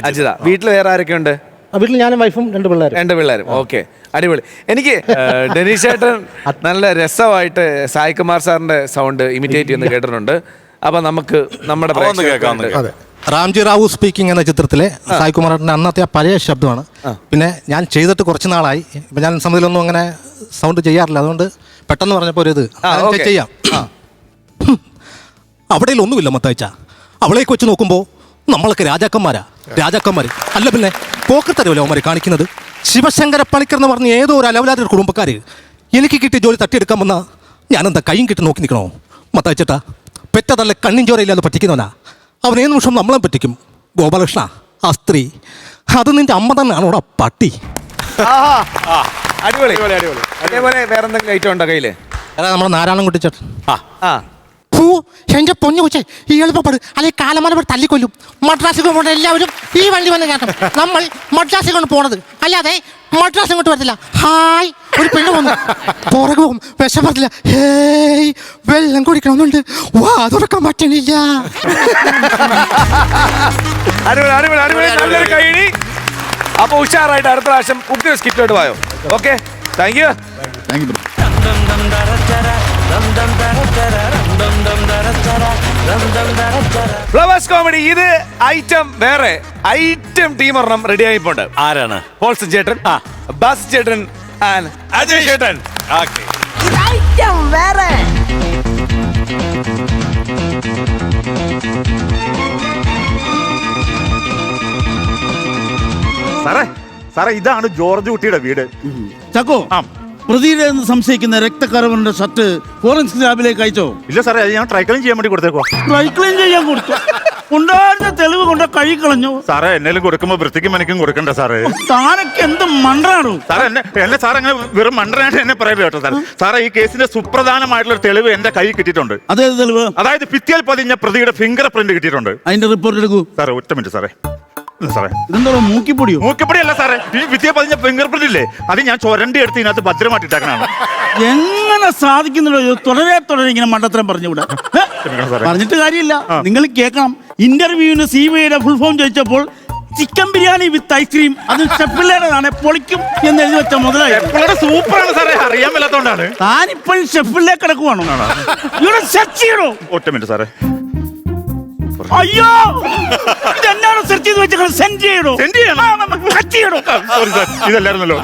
അജിത. വീട്ടിൽ വേറെ ആരൊക്കെയുണ്ട്? വീട്ടിൽ ഞാനും വൈഫും 2 പിള്ളേരും. 2 പിള്ളേരും. ഓക്കെ, അടിപൊളി. എനിക്ക് ഡെനീഷ് ചേട്ടൻ നല്ല രസമായിട്ട് സായ് കുമാർ സാറിന്റെ സൗണ്ട് ഇമിറ്റേറ്റ് ചെയ്യുന്ന കേട്ടിട്ടുണ്ട്. അപ്പൊ നമുക്ക് നമ്മുടെ ഒന്ന് കേൾക്കാം, ഒന്ന് കേൾക്കാം. അതെ. റാംജി റാവു സ്പീക്കിംഗ് എന്ന ചിത്രത്തിലെ സായ് കുമാറിന്റെ അന്നത്തെ ആ പഴയ ശബ്ദമാണ്. പിന്നെ ഞാൻ ചെയ്തിട്ട് കുറച്ച് നാളായി. ഇപ്പം ഞാൻ സമിതിയിലൊന്നും അങ്ങനെ സൗണ്ട് ചെയ്യാറില്ല. അതുകൊണ്ട് പെട്ടെന്ന് പറഞ്ഞപ്പോൾ ഒരു ഇത് ചെയ്യാം. അവിടെ ഒന്നുമില്ല മത്തായിച്ച. അവളേക്ക് വെച്ച് നോക്കുമ്പോൾ നമ്മളൊക്കെ രാജാക്കന്മാർ അല്ല, പിന്നെ പോക്കത്തരവല്ലോ അവന്മാർ കാണിക്കുന്നത്. ശിവശങ്കര പണിക്കർ എന്ന് പറഞ്ഞ ഏതോ ഒരു അലവലാതൊരു കുടുംബക്കാർ എനിക്ക് കിട്ടിയ ജോലി തട്ടിയെടുക്കാൻ വന്ന ഞാനെന്താ കൈയും കിട്ടി നോക്കി നിൽക്കണോ? മത്തായിച്ചേട്ടാ, പെറ്റതല്ല കണ്ണിൻ ചോരയില്ലാതെ പറ്റിക്കുന്നവനാ അവൻ. ഏത് നിമിഷം നമ്മളെ പറ്റിക്കും. ഗോപാലകൃഷ്ണ, ആ സ്ത്രീ അത് നിന്റെ അമ്മ തന്നെയാണോടാ പട്ടി. അടിപൊളി. അതേപോലെ വേറെ എന്തെങ്കിലും ഐറ്റം ഉണ്ടോ കയ്യില്? നമ്മുടെ നാരായണൻ കുട്ടിച്ചേട്ടൻ. ആ എന്റെ പൊന്നു കൊച്ചേ, ഈ എളുപ്പപ്പെടു അല്ലെങ്കിൽ കാലമാനവർ തല്ലിക്കൊല്ലും. മദ്രാസിൽ കൊണ്ട് എല്ലാവരും ഈ വണ്ടി വന്ന് കേട്ടോ. നമ്മൾ മദ്രാസിൽ കൊണ്ട് പോണത്, അല്ലാതെ മദ്രാസ് ഇങ്ങോട്ട് വരത്തില്ല. ഹായ്, ഒരു പെണ്ണ് വന്നു, പുറകെ പോകും, വിഷം പറഞ്ഞില്ല. ഹേയ്, വെള്ളം കുടിക്കണമെന്നുണ്ട്, വാ തുറക്കാൻ പറ്റണില്ല. അടിപൊളി, അടിപൊളി, അടിപൊളി. നല്ലൊരു കൈയടി. അപ്പൊ ഉഷാറായിട്ട് അടുത്ത പ്രാവശ്യം ഉഗ്ര സ്കിറ്റോട്ട് പോയോ? Okay, thank you. Flowers comedy. ഇത് ഐറ്റം വേറെ ഐറ്റം ടീം ഒരെണ്ണം റെഡി ആയിപ്പോണ്ട്. ആരാണ്? പോൾസൺ ചേട്ടൻ, ബാസ് ചേട്ടൻ ആൻഡ് അജയ് ചേട്ടൻ. ഓക്കെ. സാറേ ഇതാണ് ജോർജ് കുട്ടിയുടെ വീട്. ചക്കോ, പ്രതിയുടെ എന്ന് സംശയിക്കുന്ന രക്തക്കറവന്റെ ഷർട്ട് ഫോറൻസിക് ലാബിലേക്ക് അയച്ചോ? ഇല്ല സാറേ, അത് ഞാൻ ട്രൈ ക്ലീൻ ചെയ്യാൻ വേണ്ടി കൊടുത്തേക്കോ. ഡ്രൈ ക്ലീൻ ചെയ്യാൻ കൊടുത്തു. ഉണ്ടായിരുന്ന തെളിവ് കൊണ്ട് കഴുകിക്കളഞ്ഞു. സാറേ, എന്നേലും കൊടുക്കുമ്പോ വൃത്തിക്കും മനക്കും കൊടുക്കണ്ട സാറേ. താനൊക്കെ എന്ത് മണ്ടാണോ സാറേ? എന്നെ സാർ അങ്ങനെ വെറും മണ്ടനായിട്ട് എന്നെ പറയരുത് കേട്ടോ സാറേ. സാറേ, ഈ കേസിന്റെ സുപ്രധാനമായിട്ടുള്ള തെളിവ് എന്റെ കയ്യിൽ കിട്ടിയിട്ടുണ്ട്. അതേത് തെളിവ്? അതായത് ഭിത്തിയിൽ പതിഞ്ഞ പ്രതിയുടെ ഫിംഗർ പ്രിന്റ് കിട്ടിയിട്ടുണ്ട്. അതിന്റെ റിപ്പോർട്ട് എടുക്കൂ. സാറേ, ഒറ്റ മിനിറ്റ് സാറേ. സാറേ, ഇതെന്താ മൂക്കിപ്പൊടിയോ? മൂക്കപ്പടിയല്ല സാറേ, ഈ ഭിത്തിയെ പതിഞ്ഞ ഫിംഗർ പ്രിന്റ് ഇല്ലേ, അത് ഞാൻ ചൊരണ്ടി എടുത്ത് ഇതിനകത്ത് ഭദ്രമായിട്ടിട്ടേക്കണാണ്. എങ്ങനെ സാധിക്കുന്നുണ്ടോ തുടരെ ഇങ്ങനെ മണ്ടത്തരം പറഞ്ഞുകൂടാ? പറഞ്ഞിട്ട് കാര്യമില്ല, നിങ്ങൾ കേൾക്കണം. ഇന്റർവ്യൂവിന് CBIയുടെ ഫുൾ ഫോം ചോദിച്ചപ്പോൾ ചിക്കൻ ബിരിയാണി വിത്ത് ഐസ്ക്രീം, അത് ഷെഫിള്ളേതാണ്, പൊളിക്കും എന്ന് എഴുതി വെച്ച മുതലായി. സൂപ്പറാണ് സാറേ, അറിയാൻ മേലാത്തോണ്ടാണ്. താനിപ്പോഴും ഷെഫിലേക്ക് കിടക്കുവാണോ? ഇവിടെ സെർച്ച് ചെയ്യണോ? ഒറ്റ മിനിറ്റ് സാറേ. അയ്യോ, ഇതെന്നാണ് സെർച്ച് ചെയ്ത് വെച്ചാൽ സെൻഡ് ചെയ്യണോ? സോറി സാർ, ഇതല്ലായിരുന്നല്ലോ.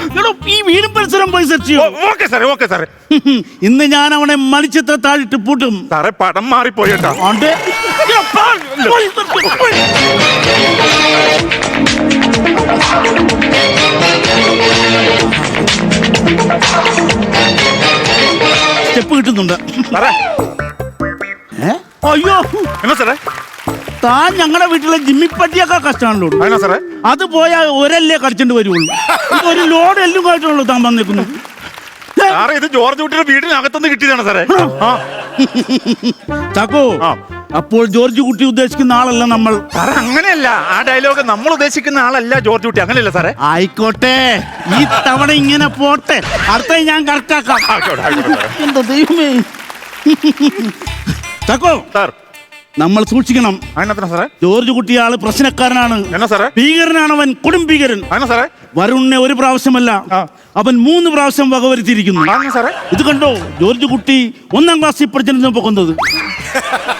ഈ വീടും പരിസരം പോയി സെർച്ച് ചെയ്യണോ? ഓക്കെ സാറേ, ഓക്കെ സാറേ. ഇന്ന് ഞാൻ അവനെ മലിച്ചത്ര താഴിട്ട് പൂട്ടും. സാറേ, പടം മാറിപ്പോയി കേട്ടോ. സ്റ്റെപ്പ് കിട്ടുന്നുണ്ട്. അയ്യോ, എന്നാ സാറേ? താൻ ഞങ്ങളുടെ വീട്ടിലെ ജിമ്മിപ്പട്ടിയൊക്കെ കഷ്ടമാണല്ലോ. അതിനാ സാറേ? അത് പോയാൽ ഒരല്ലേ കടിച്ചോണ്ട് വരുള്ളൂ. ഒരു ലോഡ് എല്ലും കായിട്ടുള്ളൂ താൻ വന്നേക്കുന്നു. സാറേ, ഇത് ജോർജ് കുട്ടിയുടെ വീടിനകത്തുനിന്ന് കിട്ടിയതാണ് സാറേ. ചാക്കോ, അപ്പോൾ ജോർജ് കുട്ടി ഉദ്ദേശിക്കുന്ന ആളല്ല നമ്മൾ. സാറേ, അങ്ങനെയല്ല. ആ ഡയലോഗ് നമ്മൾ ഉദ്ദേശിക്കുന്ന ആളല്ല ജോർജ് കുട്ടി. അങ്ങനെയല്ല സാറേ. ആയിക്കോട്ടെ, ഈ തവണ ഇങ്ങനെ പോട്ടെ, അടുത്ത ഞാൻ കറക്റ്റാക്കാം. എന്താ ദൈവമേ. ചാക്കോ സാർ, നമ്മൾ സൂക്ഷിക്കണം. അതിനകത്ത് സാറേ ജോർജ് കുട്ടി ആള് പ്രശ്നക്കാരനാണ്. എന്നാ സാറേ? ഭീകരനാണ് അവൻ, കൊടും ഭീകരൻ. അതിനാ സാറേ? വരുണിനെ ഒരു പ്രാവശ്യമല്ല, അവൻ 3 പ്രാവശ്യം വകവരുത്തിയിരിക്കുന്നു. സാറേ ഇത് കണ്ടോ? ജോർജ് കുട്ടി 1ാം ക്ലാസ്സിൽ പഠിച്ചിരുന്ന പൊക്കുന്നത്.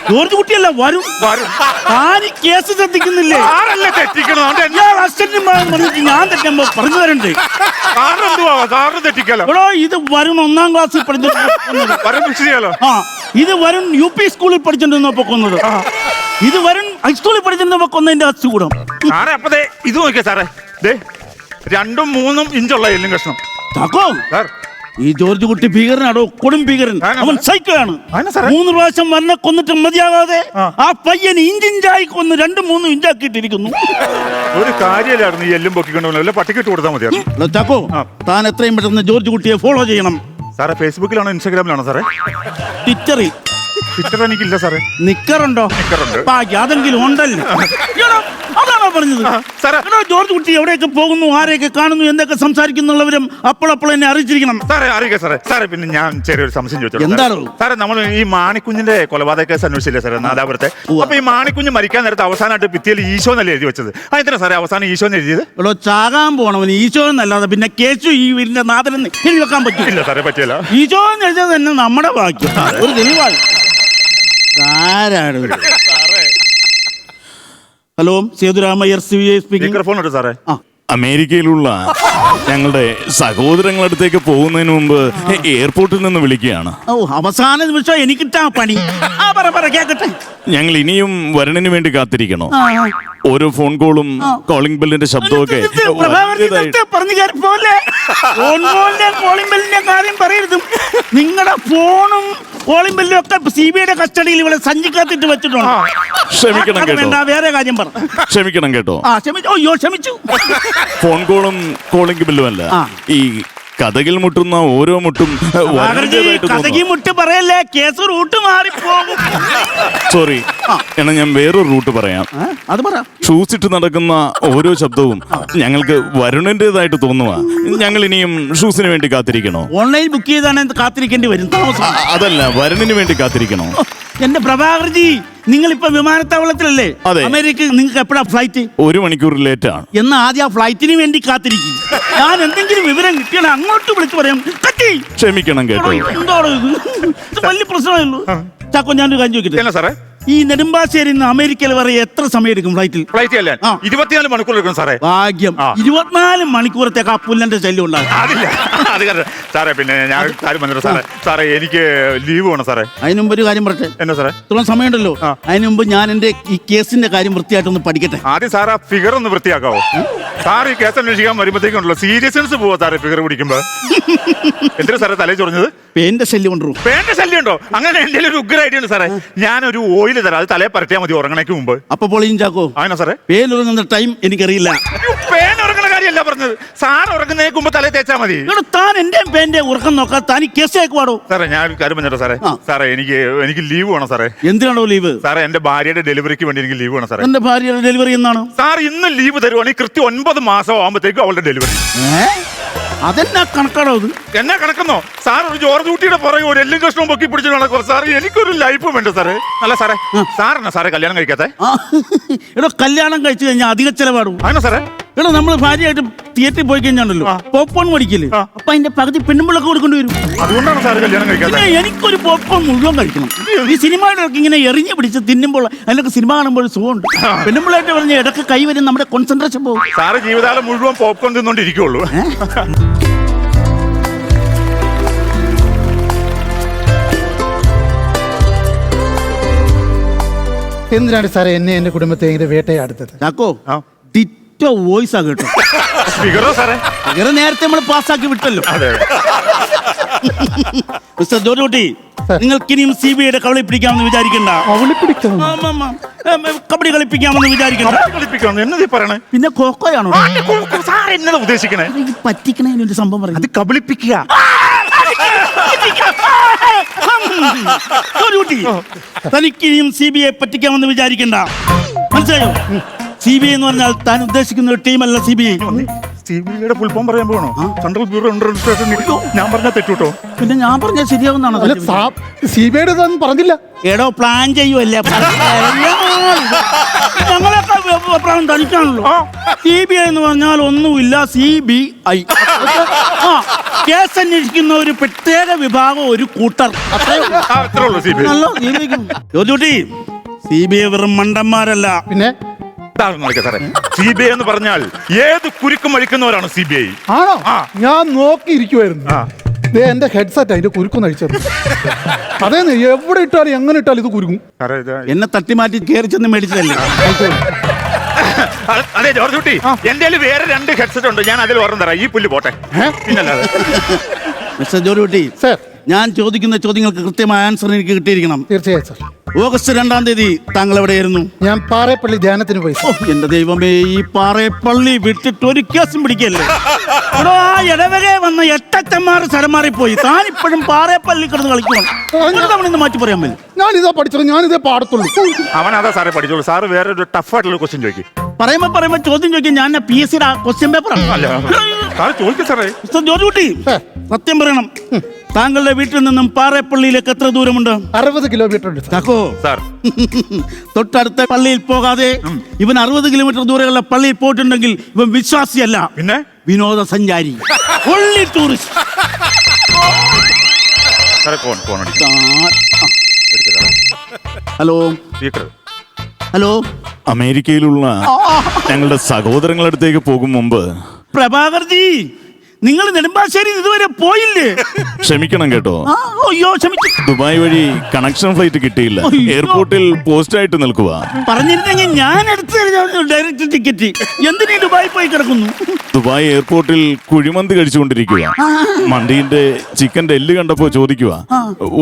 ജോർജ് കുട്ടിയല്ല, വരും. ആര് കേസ് ശ്രദ്ധിക്കുന്നില്ലേ? ഞാൻ തെറ്റുമ്പോ പറഞ്ഞു തരണ്ടേ? എടോ, ഇത് വരുൺ 1ാം ക്ലാസ്സിൽ പഠിച്ചിരുന്നു. ഇത് വരുൺ UP സ്കൂളിൽ പഠിച്ചിട്ടുണ്ടെന്നോ പൊക്കുന്നത്. ഇത് വരുൺ ഹൈസ്കൂളിൽ പഠിച്ചിരുന്നപ്പോ കൊന്നതിന്റെ അസുകൂടം. സാറേ അപ്പതേ ഇത് നോക്കിയാ സാറേ, 2ഉം 3ഉം ഇഞ്ചുള്ള എല്ലും കഷ്ണം. ചാക്കോ, ഈ ജോർജ് കുട്ടി ഭീകരനാടോ, കൊടും ഭീകരൻ. അവൻ സൈക്കോയാണ്. 3 പ്രാവശ്യം വന്നെ കൊന്നിട്ട് മതിയാകാതെ ആ പയ്യൻ ഇഞ്ചിഞ്ചായി കൊന്ന് 2-3 ഇഞ്ചാക്കിയിട്ടിരിക്കുന്നു. ഒരു കാര്യമില്ലായിരുന്നു ഈ എല്ലും പൊക്കിക്കൊണ്ടു, പട്ടിക്കിട്ട് കൊടുത്താൽ മതിയായിരുന്നു. ചാക്കോ, താൻ എത്രയും പെട്ടെന്ന് ജോർജ് കുട്ടിയെ ഫോളോ ചെയ്യണം. സാറേ ഫേസ്ബുക്കിലാണോ ഇൻസ്റ്റാഗ്രാമിലാണോ സാറേ? ട്വിറ്ററിൽ. ട്വിറ്റർ എനിക്കില്ല സാറേ. നിക്കറുണ്ടോ? അതെങ്കിലും ഉണ്ടല്ലോ. അതാണോ പറഞ്ഞത്? ജോർജ് കുട്ടി എവിടെയൊക്കെ പോകുന്നു, ആരെയൊക്കെ കാണുന്നു, എന്തൊക്കെ സംസാരിക്കുന്നുള്ളവരും അപ്പോഴപ്പോൾ എന്നെ അറിയിച്ചിരിക്കണം. സാറേ അറിയിക്കാം സാറേ. സാറേ പിന്നെ ഞാൻ ചെറിയൊരു സംശയം ചോദിച്ചു. എന്താണ് സാറേ? നമ്മൾ ഈ മാണിക്കുഞ്ഞിന്റെ കൊലപാതക കേസ് അന്വേഷിച്ചില്ലേ സാറേ, നാദാപുരത്തെ? അപ്പൊ ഈ മാണിക്കുഞ്ഞ് മരിക്കാൻ നേരത്തെ അവസാനമായിട്ട് ഭിത്തിയിൽ ഈശോ എന്നല്ലേ എഴുതി വെച്ചത്? അതെന്താ സാറേ അവസാനം ഈശോ എന്ന് എഴുതിയത്? ഇവിടെ ചാകാൻ പോണവന് ഈശോ എന്നല്ലാതെ പിന്നെ കേശു ഈ വീടിന്റെ നാഥനെന്ന് എഴുതി വെക്കാൻ പറ്റില്ല സാറേ. പറ്റില്ല. ഈശോ എന്ന് എഴുതിയത് തന്നെ നമ്മുടെ ഭാഗ്യം. ഒരു തെളിവാണ്. ആരാണ്? Hello, Sethurama Iyer speaking. ഫോൺ ഉണ്ട് സാറേ. അമേരിക്കയിലുള്ള ഞങ്ങളുടെ സഹോദരങ്ങളടുത്തേക്ക് പോകുന്നതിന് മുമ്പ് എയർപോർട്ടിൽ നിന്ന് വിളിക്കുകയാണ്. അവസാന നിമിഷം എനിക്കിട്ടാ പണി. കേക്കട്ടെ. ഞങ്ങൾ ഇനിയും വരണിന് വേണ്ടി കാത്തിരിക്കണോ? ഓരോ ഫോൺ കോളും കോളിംഗ് ബെല്ലിന്റെ ശബ്ദമൊക്കെ നിങ്ങളുടെ ഫോണും കോളിംഗ് ബെല്ലും ഒക്കെ CBIയുടെ കസ്റ്റഡിയിൽ ഇവിടെ സഞ്ചിക്കാത്തിട്ട് വെച്ചിട്ടുണ്ട്. ക്ഷമിക്കണം കേട്ടോ. വേറെ കാര്യം പറ. ക്ഷമിക്കണം കേട്ടോ. അയ്യോ ക്ഷമിച്ചു. ഫോൺ കോളും കോളിംഗ് ബെല്ലും അല്ല, ഈ കഥകിൽ മുട്ടുന്ന ഓരോ മുട്ടും കഥകി മുട്ട് പറയല്ലേ, കേസ് റൂട്ട് മാറിപ്പോകും. സോറി എന്നാ ഞാൻ വേറൊരു റൂട്ട് പറയാം. അത് പറ. ഷൂസ് ഇട്ട് നടക്കുന്ന ഓരോ ശബ്ദവും ഞങ്ങൾക്ക് വരുണിൻ്റെതായിട്ട് തോന്നുക. ഞങ്ങൾ ഇനിയും ഷൂസിന് വേണ്ടി കാത്തിരിക്കണോ? ഓൺലൈൻ ബുക്ക് ചെയ്താണ് കാത്തിരിക്കേണ്ടി വരും. അതല്ല, വരുണിന് വേണ്ടി കാത്തിരിക്കണോ? എന്റെ പ്രഭാകർജി, നിങ്ങൾ ഇപ്പൊ വിമാനത്താവളത്തിലല്ലേ? അമേരിക്ക നിങ്ങൾക്ക് എപ്പോഴാ ഫ്ലൈറ്റ്? 1 മണിക്കൂർ ലേറ്റ് ആണ്. എന്നാ ആദ്യം ആ ഫ്ലൈറ്റിന് വേണ്ടി കാത്തിരിക്കും. ഞാൻ എന്തെങ്കിലും വിവരം കിട്ടിയാൽ അങ്ങോട്ട് വിളിച്ചു പറയാം. ക്ഷമിക്കണം കേട്ടോ. എന്തോടോ ഇത് വലിയ പ്രശ്നമായുള്ളൂ. ചാക്കോ, ഞാനൊരു കാര്യം ചോദിക്കട്ടെ സാറേ? ഈ നെടുമ്പാശ്ശേരി അമേരിക്കയിൽ വരെ എത്ര സമയം എടുക്കും ഫ്ലൈറ്റിൽ? ഫ്ലൈറ്റ് അല്ലേ 24 മണിക്കൂർ എടുക്കും സാറേ. ഭാഗ്യം. 24 മണിക്കൂറത്തേക്ക് ആ പുല്ലന്റെ ശല്യം ഉണ്ടാകും. അതില്ല സാറേ. പിന്നെ ഞാൻ കാര്യം പറഞ്ഞു സാറേ. സാറേ എനിക്ക് ലീവ് വേണം സാറേ. അതിന് മുമ്പ് ഒരു കാര്യം പറട്ടെ. എന്നാ സാറേ? ഇത്രയും സമയമുണ്ടല്ലോ. അതിന് മുമ്പ് ഞാൻ എന്റെ ഈ കേസിന്റെ കാര്യം വൃത്തിയായിട്ടൊന്ന് പഠിക്കട്ടെ. ആദ്യം സാർ ആ ഫിഗർ ഒന്ന് വൃത്തിയാക്കാവോ? സാർ ഈ കേസ് അന്വേഷിക്കാൻ വരുമ്പോഴത്തേക്കുണ്ടല്ലോ സീരിയസ്നെസ് പോവാ സാറേ ഫിഗർ പിടിക്കുമ്പോ. എന്തിനാ സാറേ തലേ ചൊറിഞ്ഞത്? പേന്റെ ശല്യം കൊണ്ടു. പേന്റെ ശല്യം ഉണ്ടോ? അങ്ങനെ എന്റെ ഒരു ഉഗ്ര ഐഡിയ ഉണ്ട് സാറേ. ഞാനൊരു ഓയിൽ തരാം, അത് തലേ പരട്ടിയാൽ മതി ഉറങ്ങണേക്ക് മുമ്പ്. അപ്പൊ പൊളിയും ചാക്കോ. ആണോ സാറേ? പേരുറങ്ങുന്ന ടൈം എനിക്കറിയില്ല. പേൻ ഉറങ്ങണ കാര്യമല്ല പറഞ്ഞത്. സാർ ഉറങ്ങുന്നതിന് മുമ്പ് തലേ തേച്ചാൽ മതി. താൻ എന്റെ പേന്റെ ഉറക്കം നോക്കാൻ താൻ കേസ് ആക്കുവാടോ? സാറേ ഞാൻ ഒരു കാര്യം പറഞ്ഞോ സാറേ. സാറേ എനിക്ക് ലീവ് വേണം സാറേ. എന്തിനാണോ ലീവ്? സാറേ എന്റെ ഭാര്യയുടെ ഡെലിവറിക്ക് വേണ്ടി എനിക്ക് ലീവ് വേണം സാറേ. എന്റെ ഭാര്യയുടെ ഡെലിവറി എന്നാണ്? സാർ ഇന്ന് ലീവ് തരുവാണെങ്കിൽ കൃത്യം 9 മാസം ആകുമ്പോഴത്തേക്കും അവളുടെ ഡെലിവറി. അതെന്നാ കണക്കാണോ? അത് എന്നാ കണക്കുന്നോ? സാർ ഒരു ജോർജ് കുട്ടിയുടെ പുറകെ ഒരു എല്ലും കഷ്ണവും പൊക്കി പിടിച്ചു നടക്കും സാർ. എനിക്കൊരു ലൈഫ് വേണ്ട സാറേ. അല്ല സാറേ, സാറിനാ സാറേ കല്യാണം കഴിക്കാത്തെ? എടോ, കല്യാണം കഴിച്ചു കഴിഞ്ഞാൽ അധിക ചെലവാടും. ആണോ സാറേ? എടോ, നമ്മൾ ഭാര്യയായിട്ട് തിയേറ്ററിൽ പോയി കഴിഞ്ഞാണല്ലോ പോപ്കോൺ മേടിക്കില്ലേ? അപ്പൊ അതിന്റെ പകുതി പെണ്ണുമ്പിളൊക്കെ കൊടുക്കേണ്ടി വരും. അതുകൊണ്ടാണ് സാർ കല്യാണം കഴിക്കാതെ. എനിക്കൊരു പോപ്കോൺ മുഴുവൻ കഴിക്കണം. ഈ സിനിമയുടെ ഇങ്ങനെ എറിഞ്ഞു പിടിച്ച് തിന്നുമ്പോൾ അതിനൊക്കെ സിനിമ കാണുമ്പോൾ സുഖമുണ്ട്. പെണ്ണുമ്പിളായിട്ട് പറഞ്ഞ ഇടയ്ക്ക് കൈ വരും, നമ്മുടെ കോൺസെൻട്രേഷൻ പോകും. സാറ് ജീവിതകാലം മുഴുവൻ പോപ്കോൺ തിന്നോണ്ടിരിക്കുള്ളൂ. എന്തിനാണ് സാറേ എന്നെ എന്റെ കുടുംബത്തെ ഇങ്ങനെ വേട്ടയാടുത്തത്? ചാക്കോ, ഡിറ്റോ വോയിസ് ആ കേട്ടോ. ഫിഗറോ സാറേ? ഫിഗർ നേരത്തെ നമ്മൾ പാസ്സാക്കി വിട്ടല്ലോ. മിസ്റ്റർ ജോർജ്, നിങ്ങൾക്കിനിയും CBIയുടെ കവളി പിടിക്കാമെന്ന് വിചാരിക്കണ്ട. കബഡി കളിപ്പിക്കാമെന്ന് വിചാരിക്കണ്ട. എന്നതീ പറയണേ? പിന്നെ കോക്കോയാണോ സാർ എന്നതാ ഉദ്ദേശിക്കണേ? പറ്റിക്കണ സംഭവം പറയും. അത് കബളിപ്പിക്കുക. തനിക്കിനിയും CBI പറ്റിക്കാമെന്ന് വിചാരിക്കണ്ട. മനസ്സിലായോ? CBI എന്ന് പറഞ്ഞാൽ താൻ ഉദ്ദേശിക്കുന്ന ഒരു ടീമല്ല. CBI CBI ഫുൾ ഫോം പറയാൻ പോകണോ? Central bureau investigation. ഞാൻ പറഞ്ഞാൽ തെറ്റൂട്ടോ. പിന്നെ ഞാൻ പറഞ്ഞാൽ ശരിയാവുന്നതാണോ? CBI ഒന്നും പറഞ്ഞില്ല. എടോ പ്ലാൻ ചെയ്യുമല്ലേ ഞങ്ങളൊക്കെ അഭിപ്രായം തനിക്കാണല്ലോ. CBI എന്ന് പറഞ്ഞാൽ ഒന്നുമില്ല, CBI. കേസ് അന്വേഷിക്കുന്ന ഒരു പ്രത്യേക വിഭാഗം, ഒരു കൂട്ടർ. അത്രേ ഉള്ളൂ CBI. ജോജുട്ടി, CBI വെറും മണ്ടന്മാരല്ല. പിന്നെ സാറേ, CBI എന്ന് പറഞ്ഞാൽ ഏത് കുരുക്കും അഴിക്കുന്നവരാണ് CBI. ആണോ? ഞാൻ നോക്കിയിരിക്കുവായിരുന്നു. എന്റെ ഹെഡ്സെറ്റ് അതിന്റെ കുരുക്കും അഴിച്ചത്. അതേ എവിടെ ഇട്ടാലും എങ്ങനെ ഇട്ടാലും ഇത് കുരുക്കും. എന്നെ തട്ടിമാറ്റി കയറി ചെന്ന് മേടിച്ചതല്ലേ? അതെ ജോർജ് കുട്ടി, എന്റെ വേറെ 2 ഹെഡ്സെറ്റ് ഉണ്ട്. ഞാൻ അതിൽ ഓർമ്മ തരാം. ഈ പുല്ല് പോട്ടെ. പിന്നല്ലാതെ. മിസ്റ്റർ ജോർജ് കുട്ടി, സർ, ഞാൻ ചോദിക്കുന്ന ചോദ്യങ്ങൾക്ക് കൃത്യമായ ആൻസർ എനിക്ക് കിട്ടിയിരിക്കണം. തീർച്ചയായും സർ. ഓഗസ്റ്റ് 2-ാം തീയതി താങ്കൾ എവിടെയായിരുന്നു? ഞാൻ പാറേപ്പള്ളി ധ്യാനത്തിന് പോയി. എന്റെ ദൈവമേ, ഈ പാറേപ്പള്ളി വിട്ടിട്ട് ഒരു കേസും പിടിക്കല്ലേ? ആ ഇടവകെ വന്ന 8 അച്ഛന്മാർ സ്ഥലം മാറിപ്പോയി. താൻ ഇപ്പോഴും പാറേപ്പള്ളി കിടന്ന് കളിക്കണം. തവണ മാറ്റി പറയാൻ പറ്റും. ഞാനിതാ പഠിച്ചത്, ഞാനിതേ പാടത്തുള്ളൂ. അവനതാ സാറേ പഠിച്ചോളൂ. സാറ് വേറെ ഒരു ടഫ് ആയിട്ടുള്ള ക്വസ്റ്റ്യൻ ചോദിക്കും. പറയുമ്പോ ചോദ്യം ചോദിക്കും. ഞാൻ PSC ക്വസ്റ്റ്യൻ പേപ്പറാണ്. ചോദിക്കും സാറേ. ജോർജ് കുട്ടി, സത്യം പറയണം, താങ്കളുടെ വീട്ടിൽ നിന്നും പാറേപ്പള്ളിയിലേക്ക് എത്ര ദൂരമുണ്ട്? 60 കിലോമീറ്റർ ഉണ്ട് ചാക്കോ. സാർ, തൊട്ടടുത്ത പള്ളിയിൽ പോകാതെ ഇവൻ 60 കിലോമീറ്റർ ദൂരെയുള്ള പള്ളിയിൽ പോയിട്ടുണ്ടെങ്കിൽ ഇവൻ വിശ്വാസിയല്ല, പിന്നെ വിനോദസഞ്ചാരി. Only tourist. ഹലോ ഹലോ, അമേരിക്കയിലുള്ള ഞങ്ങളുടെ സഹോദരങ്ങളുടെ അടുത്തേക്ക് പോകും മുമ്പ് പ്രഭാകർജി, നിങ്ങൾ നെടുമ്പാശ്ശേരി ഇതുവരെ പോയില്ലേ? ക്ഷമിക്കണം കേട്ടോ. അയ്യോ ക്ഷമിച്ചു. ദുബായ് വഴി കണക്ഷൻ ഫ്ലൈറ്റ് കിട്ടിയില്ല. എയർപോർട്ടിൽ പോസ്റ്റ് ആയിട്ട് നിൽക്കുക. പറഞ്ഞിരുന്നെങ്കിൽ ഞാൻ എടുത്ത് ഡയറക്റ്റ് ടിക്കറ്റ്. എന്തിനീ ദുബായി പോയി കിടക്കുന്നു? ദുബായ് എയർപോർട്ടിൽ കുഴിമന്തി കഴിച്ചുകൊണ്ടിരിക്കുക. മന്തിന്റെ ചിക്കന്റെ എല്ല് കണ്ടപ്പോ ചോദിക്കുക,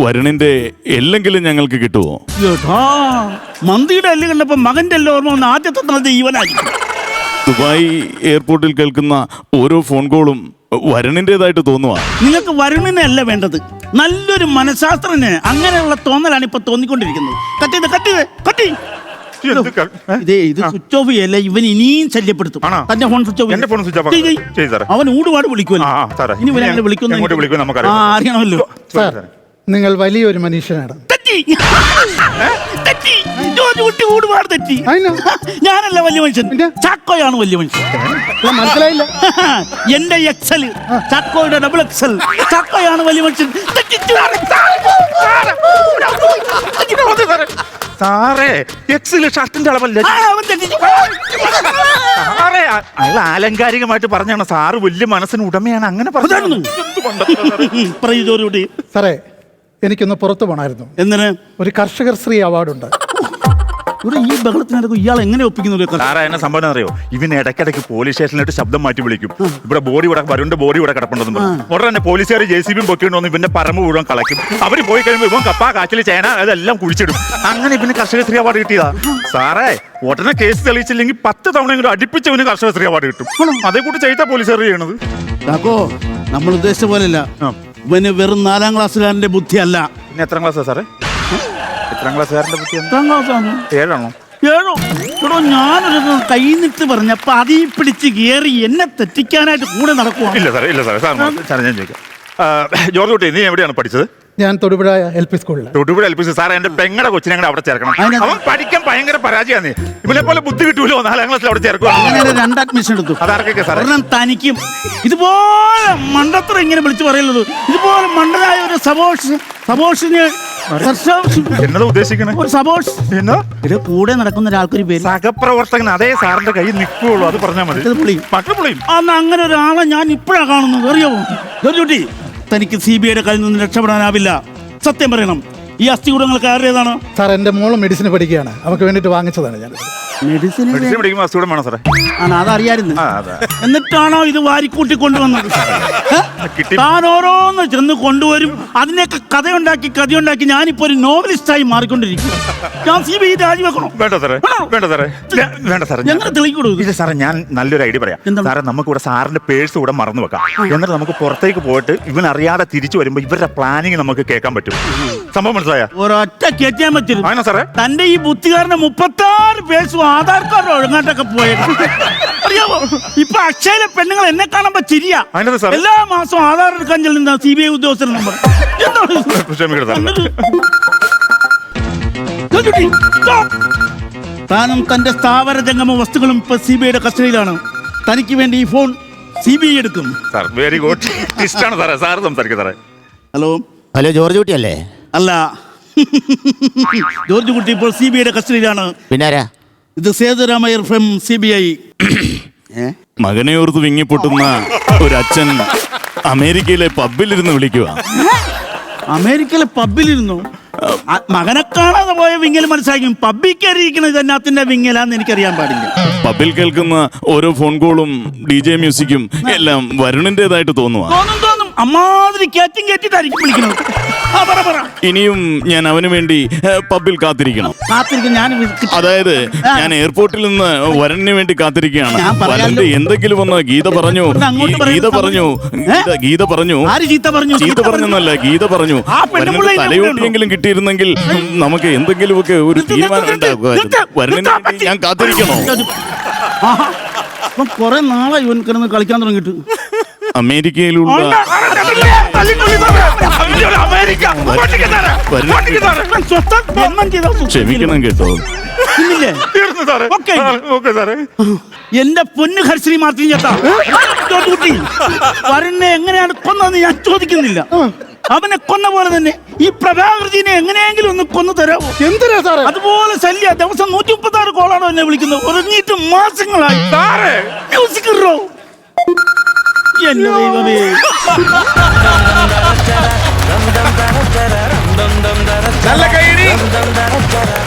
വരുണിന്റെ എല്ലെങ്കിലും ഞങ്ങൾക്ക് കിട്ടുമോ? മന്തിയുടെ എല്ല് കണ്ടപ്പോ മകന്റെ എല്ലാം ഓർമ്മ വന്ന് ആദ്യത്തെ തലത്തെ ഈവനായിരിക്കും. ദുബായ് എയർപോർട്ടിൽ കേൾക്കുന്ന ഓരോ ഫോൺ കോളും വരുണിൻ്റെതായിട്ട് തോന്നുക. നിങ്ങൾക്ക് വരുണിനെ അല്ല വേണ്ടത്, നല്ലൊരു മനഃശാസ്ത്രന്. അങ്ങനെയുള്ള തോന്നലാണ് ഇപ്പൊ തോന്നിക്കൊണ്ടിരിക്കുന്നത്. ഇത് സ്വിച്ച് ഓഫ് ചെയ്യല്ലേ, ഇവൻ ഇനിയും ശല്യപ്പെടുത്തും. തന്റെ ഫോൺ സ്വിച്ച് ഓഫ്. അവൻ ഊടുപാട് വിളിക്കുമല്ലോ. ഇനി ഇവൻ അങ്ങനെ വിളിക്കുന്നു അറിയണമല്ലോ. നിങ്ങൾ വലിയൊരു മനുഷ്യനാണ്. ഊടുപാട് തെറ്റി. ഞാനല്ല വലിയ മനുഷ്യൻ, ചാക്കോയാണ് വലിയ മനുഷ്യൻ. മനസ്സിലായില്ല. എന്റെ XL, ചാക്കോയുടെ XXL. ചാക്കോയാണ് വലിയ മനുഷ്യൻ. സാറേ, എക്സില് ഷർട്ടിന്റെ അളവല്ലേ? അയാൾ ആലങ്കാരികമായിട്ട് പറഞ്ഞാണ്. സാറ് വലിയ മനസ്സിന് ഉടമയാണ്. അങ്ങനെ പറഞ്ഞു. സാറേ, എനിക്കൊന്ന് പുറത്തു പോണായിരുന്നു. എന്തിന്? ഒരു കർഷകർ ശ്രീ അവാർഡുണ്ട്. ഇവിടെ ഈ ബഹളത്തിനകത്ത് ഇയാൾ എങ്ങനെ ഒപ്പിക്കുന്നു? സാറേ, എന്നെ സംഭവം അറിയോ? ഇവന് ഇടയ്ക്കിടയ്ക്ക് പോലീസ് സ്റ്റേഷനിലോട്ട് ശബ്ദം മാറ്റി വിളിക്കും. ഇവിടെ ബോഡി ഇവിടെ വരുണിന്റെ ബോഡി ഇവിടെ കിടപ്പുണ്ടെന്ന് പറഞ്ഞു. ഉടനെ തന്നെ പോലീസുകാർ JCB പൊക്കിണ്ടോന്ന് ഇവന്റെ പറമ്പ് മുഴുവൻ കളയ്ക്കും. അവര് പോയി കഴിയുമ്പോൾ ഇവൻ കപ്പ കാച്ചിൽ ചേന അതെല്ലാം കുഴിച്ചിടും. അങ്ങനെ ഇവന് കർഷക ശ്രീ അവാർഡ് കിട്ടിയതാ. സാറേ, ഉടനെ കേസ് തെളിയിച്ചില്ലെങ്കിൽ 10 തവണ അടുപ്പിച്ച് ഇവന് കർഷക ശ്രീ അവാർഡ് കിട്ടും. അതേ കൂട്ടി ചെയ്ത പോലീസുകാർ ചെയ്യണത്. നമ്മൾ ഉദ്ദേശിച്ച പോലെയല്ല. ഇവന് വെറും 4-ാം ക്ലാസ്സുകാരന്റെ ബുദ്ധിയല്ല. പിന്നെ എത്രാം ക്ലാസ്സാ സാറേ? എത്രാം ക്ലാസ്സുകാരന്റെ ബുദ്ധി? 8-ാം ക്ലാസ്സാണ്. 7ആണോ? 7. എടോ, ഞാനൊരു കൈന്നിട്ട് പറഞ്ഞപ്പോ അതീ പിടിച്ച് കയറി എന്നെ തെറ്റിക്കാനായിട്ട് കൂടെ നടക്കുവാ. ഇല്ല സാറേ, ഇല്ല സാറേ. സാർ ഞാൻ ചോദിക്കാം. ജോർജ് കുട്ടി, നീ എവിടെയാണ് പഠിച്ചത്? ഞാൻ തൊടുപുഴ LP സ്കൂളിൽ. Thodupuzha LP school. സാറേ, എന്റെ പെങ്ങളുടെ കൊച്ചിനെ അങ്ങനെ അവിടെ ചേർക്കണം. അവൻ പഠിക്കാൻ ഭയങ്കര പരാജയമാണ്. ഇവനെ പോലെ ബുദ്ധി കിട്ടൂലോ. 4-ാം ക്ലാസ്സിൽ അവിടെ ചേർക്കുക. 2 അഡ്മിഷൻ എടുത്തു. അതാർക്കൊക്കെ സാറേ? തനിക്കും ഇതുപോലെ മണ്ടത്ര ഇങ്ങനെ വിളിച്ചു പറയുന്നത്. ഇതുപോലെ മണ്ടനായ ഒരു സബോഷിന് എന്നതാ ഉദ്ദേശിക്കണേ? ഒരു സബോഷ് എന്നാ കൂടെ നടക്കുന്ന ഒരാൾക്കൊരു പേര് സഹപ്രവർത്തകൻ. അതേ സാറിന്റെ കൈ നിൽക്കുകയുള്ളൂ. അത് പറഞ്ഞാൽ മതി. പട്ടുപുളിയും. അന്ന് അങ്ങനെ ഒരാളെ ഞാൻ ഇപ്പോഴാണ് കാണുന്നത്. അറിയാമോ ജോർജുട്ടി? തനിക്ക് CBIയുടെ കയ്യിൽ നിന്ന് രക്ഷപ്പെടാനാവില്ല. സത്യം പറയണം, ഈ അസ്ഥികൂടങ്ങൾക്ക് ആരുടേതാണ്? സാർ, എന്റെ മോള് മെഡിസിൻ പഠിക്കുകയാണ്. അവർക്ക് വേണ്ടിട്ട് വാങ്ങിച്ചതാണ് ഞാൻ. മെഡിസിൻ പഠിക്കുമ്പോൾ അസുഖം വേണോ സാറേ? അതറിയായിരുന്നു. എന്നിട്ടാണോ ഇത് വാരിക്കൂട്ടി കൊണ്ടുവന്നത്? താൻ ഓരോന്ന് ചെന്ന് കൊണ്ടുവരും. അതിനൊക്കെ കഥയുണ്ടാക്കി ഞാനിപ്പോ ഒരു നോവലിസ്റ്റായി മാറിക്കൊണ്ടിരിക്കും. ഞാൻ CBI രാജിവെക്കണോ? വേണ്ട സാറേ, വേണ്ട സാറേ, വേണ്ട സാറേ. എങ്ങനെ തെളിയിക്കൂടൂ? ഇല്ല സാറേ, ഞാൻ നല്ലൊരു ഐഡിയ പറയാം. സാറേ, നമുക്ക് ഇവിടെ സാറിന്റെ പേഴ്സ് കൂടെ മറന്നു വെക്കാം. എന്നിട്ട് നമുക്ക് പുറത്തേക്ക് പോയിട്ട് ഇവൻ അറിയാതെ തിരിച്ചു വരുമ്പോ ഇവരുടെ പ്ലാനിങ് നമുക്ക് കേൾക്കാൻ പറ്റും. സംഭവം മനസ്സിലായ? ഒരൊറ്റ കേറ്റാൻ പറ്റും. സാറേ, തന്റെ ഈ ബുദ്ധികാരനെ 36 6 പേഴ്സും ആധാർ കാർഡും ഒഴുങ്ങാട്ടൊക്കെ പോയത് അറിയാമോ? ഇപ്പൊ അക്ഷയയിലെ പെണ്ണുങ്ങൾ എന്നെ കാണുമ്പോ ചിരിയാ. അതിനെന്താ സാർ? എല്ലാ മാസവും ആധാർ എടുക്കാൻ ചെല്ലുന്ന CBI ഉദ്യോഗസ്ഥർ നമ്പർ. താനും തന്റെ സ്ഥാവര ജംഗമ വസ്തുക്കളും ഇപ്പൊ CBIയുടെ കസ്റ്റഡിയിലാണ്. തനിക്ക് വേണ്ടി ഈ ഫോൺ CBI എടുക്കും. സാർ വെരി ഗുഡ് ഇഷ്ടമാണ് സാറേ. സാറ് സംസാരിക്കും സാറേ. ഹലോ ഹലോ ജോർജ് കുട്ടിയല്ലേ? അല്ല, ജോർജ് കുട്ടി ഇപ്പോൾ CBIയുടെ കസ്റ്റഡിയിലാണ്. പിന്നാരാ? ഇത് സേതുരാമയ്യർ ഫ്രം CBI. മകനെ ഓർത്ത് വിങ്ങിപ്പൊട്ടുന്ന ഒരു അച്ഛൻ അമേരിക്കയിലെ പബ്ബിലിരുന്ന് വിളിക്കുക. അമേരിക്കയിലെ പബ്ബിലിരുന്നു മകനെ കാണാതെ പോയ വിങ്ങൽ മനസ്സിലാക്കും. പബ്ബിൽ കയറിയിരിക്കുന്നത് ഇതെന്നാത്തിന്റെ വിങ്ങലാന്ന് എനിക്കറിയാൻ പാടില്ല. പബ്ബിൽ കേൾക്കുന്ന ഓരോ ഫോൺ കോളും DJ മ്യൂസിക്കും എല്ലാം വരുണിൻ്റെതായിട്ട് തോന്നുക. തോന്നും അമ്മാതിരി കേറ്റിട്ടായിരിക്കും വിളിക്കുന്നത്. ഇനിയും ഞാൻ അവന് വേണ്ടി പബ്ബിൽ കാത്തിരിക്കണം. ഞാൻ അതായത് ഞാൻ എയർപോർട്ടിൽ നിന്ന് വരണിന് വേണ്ടി കാത്തിരിക്കുകയാണ്. വരണ്ട് എന്തെങ്കിലും ഒന്ന് ഗീത പറഞ്ഞു ചീത്ത പറഞ്ഞെന്നല്ല, ഗീത പറഞ്ഞു. തലയോട്ടിയെങ്കിലും കിട്ടിയിരുന്നെങ്കിൽ നമുക്ക് എന്തെങ്കിലുമൊക്കെ ഒരു തീരുമാനം ഉണ്ടാകുമായിരുന്നു. വരണിന് വേണ്ടി ഞാൻ കാത്തിരിക്കണോ? കൊറേ നാളെ ഇവൻ കിടന്ന് കളിക്കാൻ തുടങ്ങിയിട്ട്. അമേരിക്കയിലുള്ള ക്ഷമിക്കണം കേട്ടോ. എന്റെ പൊന്നു ഹർശ്രീ മാർട്ടിൻ ചേട്ടാ, വരുണിനെ എങ്ങനെയാണ് കൊന്നതെന്ന് ഞാൻ ചോദിക്കുന്നില്ല. അവനെ കൊന്ന പോലെ തന്നെ ഈ പ്രഭാകർജീനെ എങ്ങനെയെങ്കിലും ഒന്ന് കൊന്നു തരാമോ? എന്തിനാ സാറേ? അതുപോലെ ശല്യ. ദിവസം 136 കോളാണോ എന്നെ വിളിക്കുന്നത്. ഉറങ്ങിയിട്ട് മാസങ്ങളായി. മ്യൂസിക് റോ എന്നെ ദൈവമേ. നല്ല കൈയടി.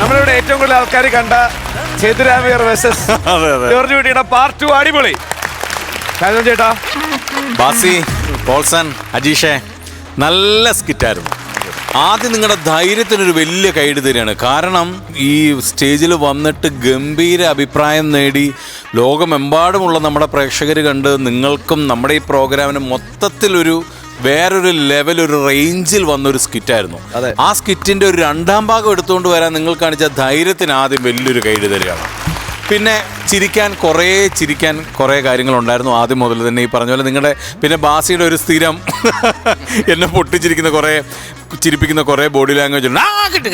നമ്മളിവിടെ ഏറ്റവും കൂടുതൽ ആൾക്കാർ കണ്ട സേതുരാമയ്യർ വേഴ്സസ് ജോർജ് കുട്ടിയുടെ പാർട്ട് 2 അടിപൊളി. ഷാജോൻ ചേട്ടാ, ബാസി, പോൾസൺ, അജീഷേ, നല്ല സ്കിറ്റായിരുന്നു. ആദ്യം നിങ്ങളുടെ ധൈര്യത്തിനൊരു വലിയ കൈയ്യടി തരികയാണ്. കാരണം ഈ സ്റ്റേജിൽ വന്നിട്ട് ഗംഭീര അഭിപ്രായം നേടി ലോകമെമ്പാടുമുള്ള നമ്മുടെ പ്രേക്ഷകർ കണ്ട് നിങ്ങൾക്കും നമ്മുടെ ഈ പ്രോഗ്രാമിന് മൊത്തത്തിലൊരു വേറൊരു ലെവൽ, ഒരു റേഞ്ചിൽ വന്നൊരു സ്കിറ്റായിരുന്നു. ആ സ്കിറ്റിൻ്റെ ഒരു 2ാം ഭാഗം എടുത്തുകൊണ്ട് വരാൻ നിങ്ങൾ കാണിച്ച ധൈര്യത്തിന് ആദ്യം വലിയൊരു കൈയ്യടി തരികയാണ്. പിന്നെ ചിരിക്കാൻ കുറേ കാര്യങ്ങളുണ്ടായിരുന്നു ആദ്യം മുതൽ തന്നെ. ഈ പറഞ്ഞ പോലെ നിങ്ങളുടെ പിന്നെ ബാസിയുടെ ഒരു സ്ഥിരം എന്നെ ചിരിപ്പിക്കുന്ന കുറേ ബോഡി ലാംഗ്വേജ് ഉണ്ട്. കിട്ടി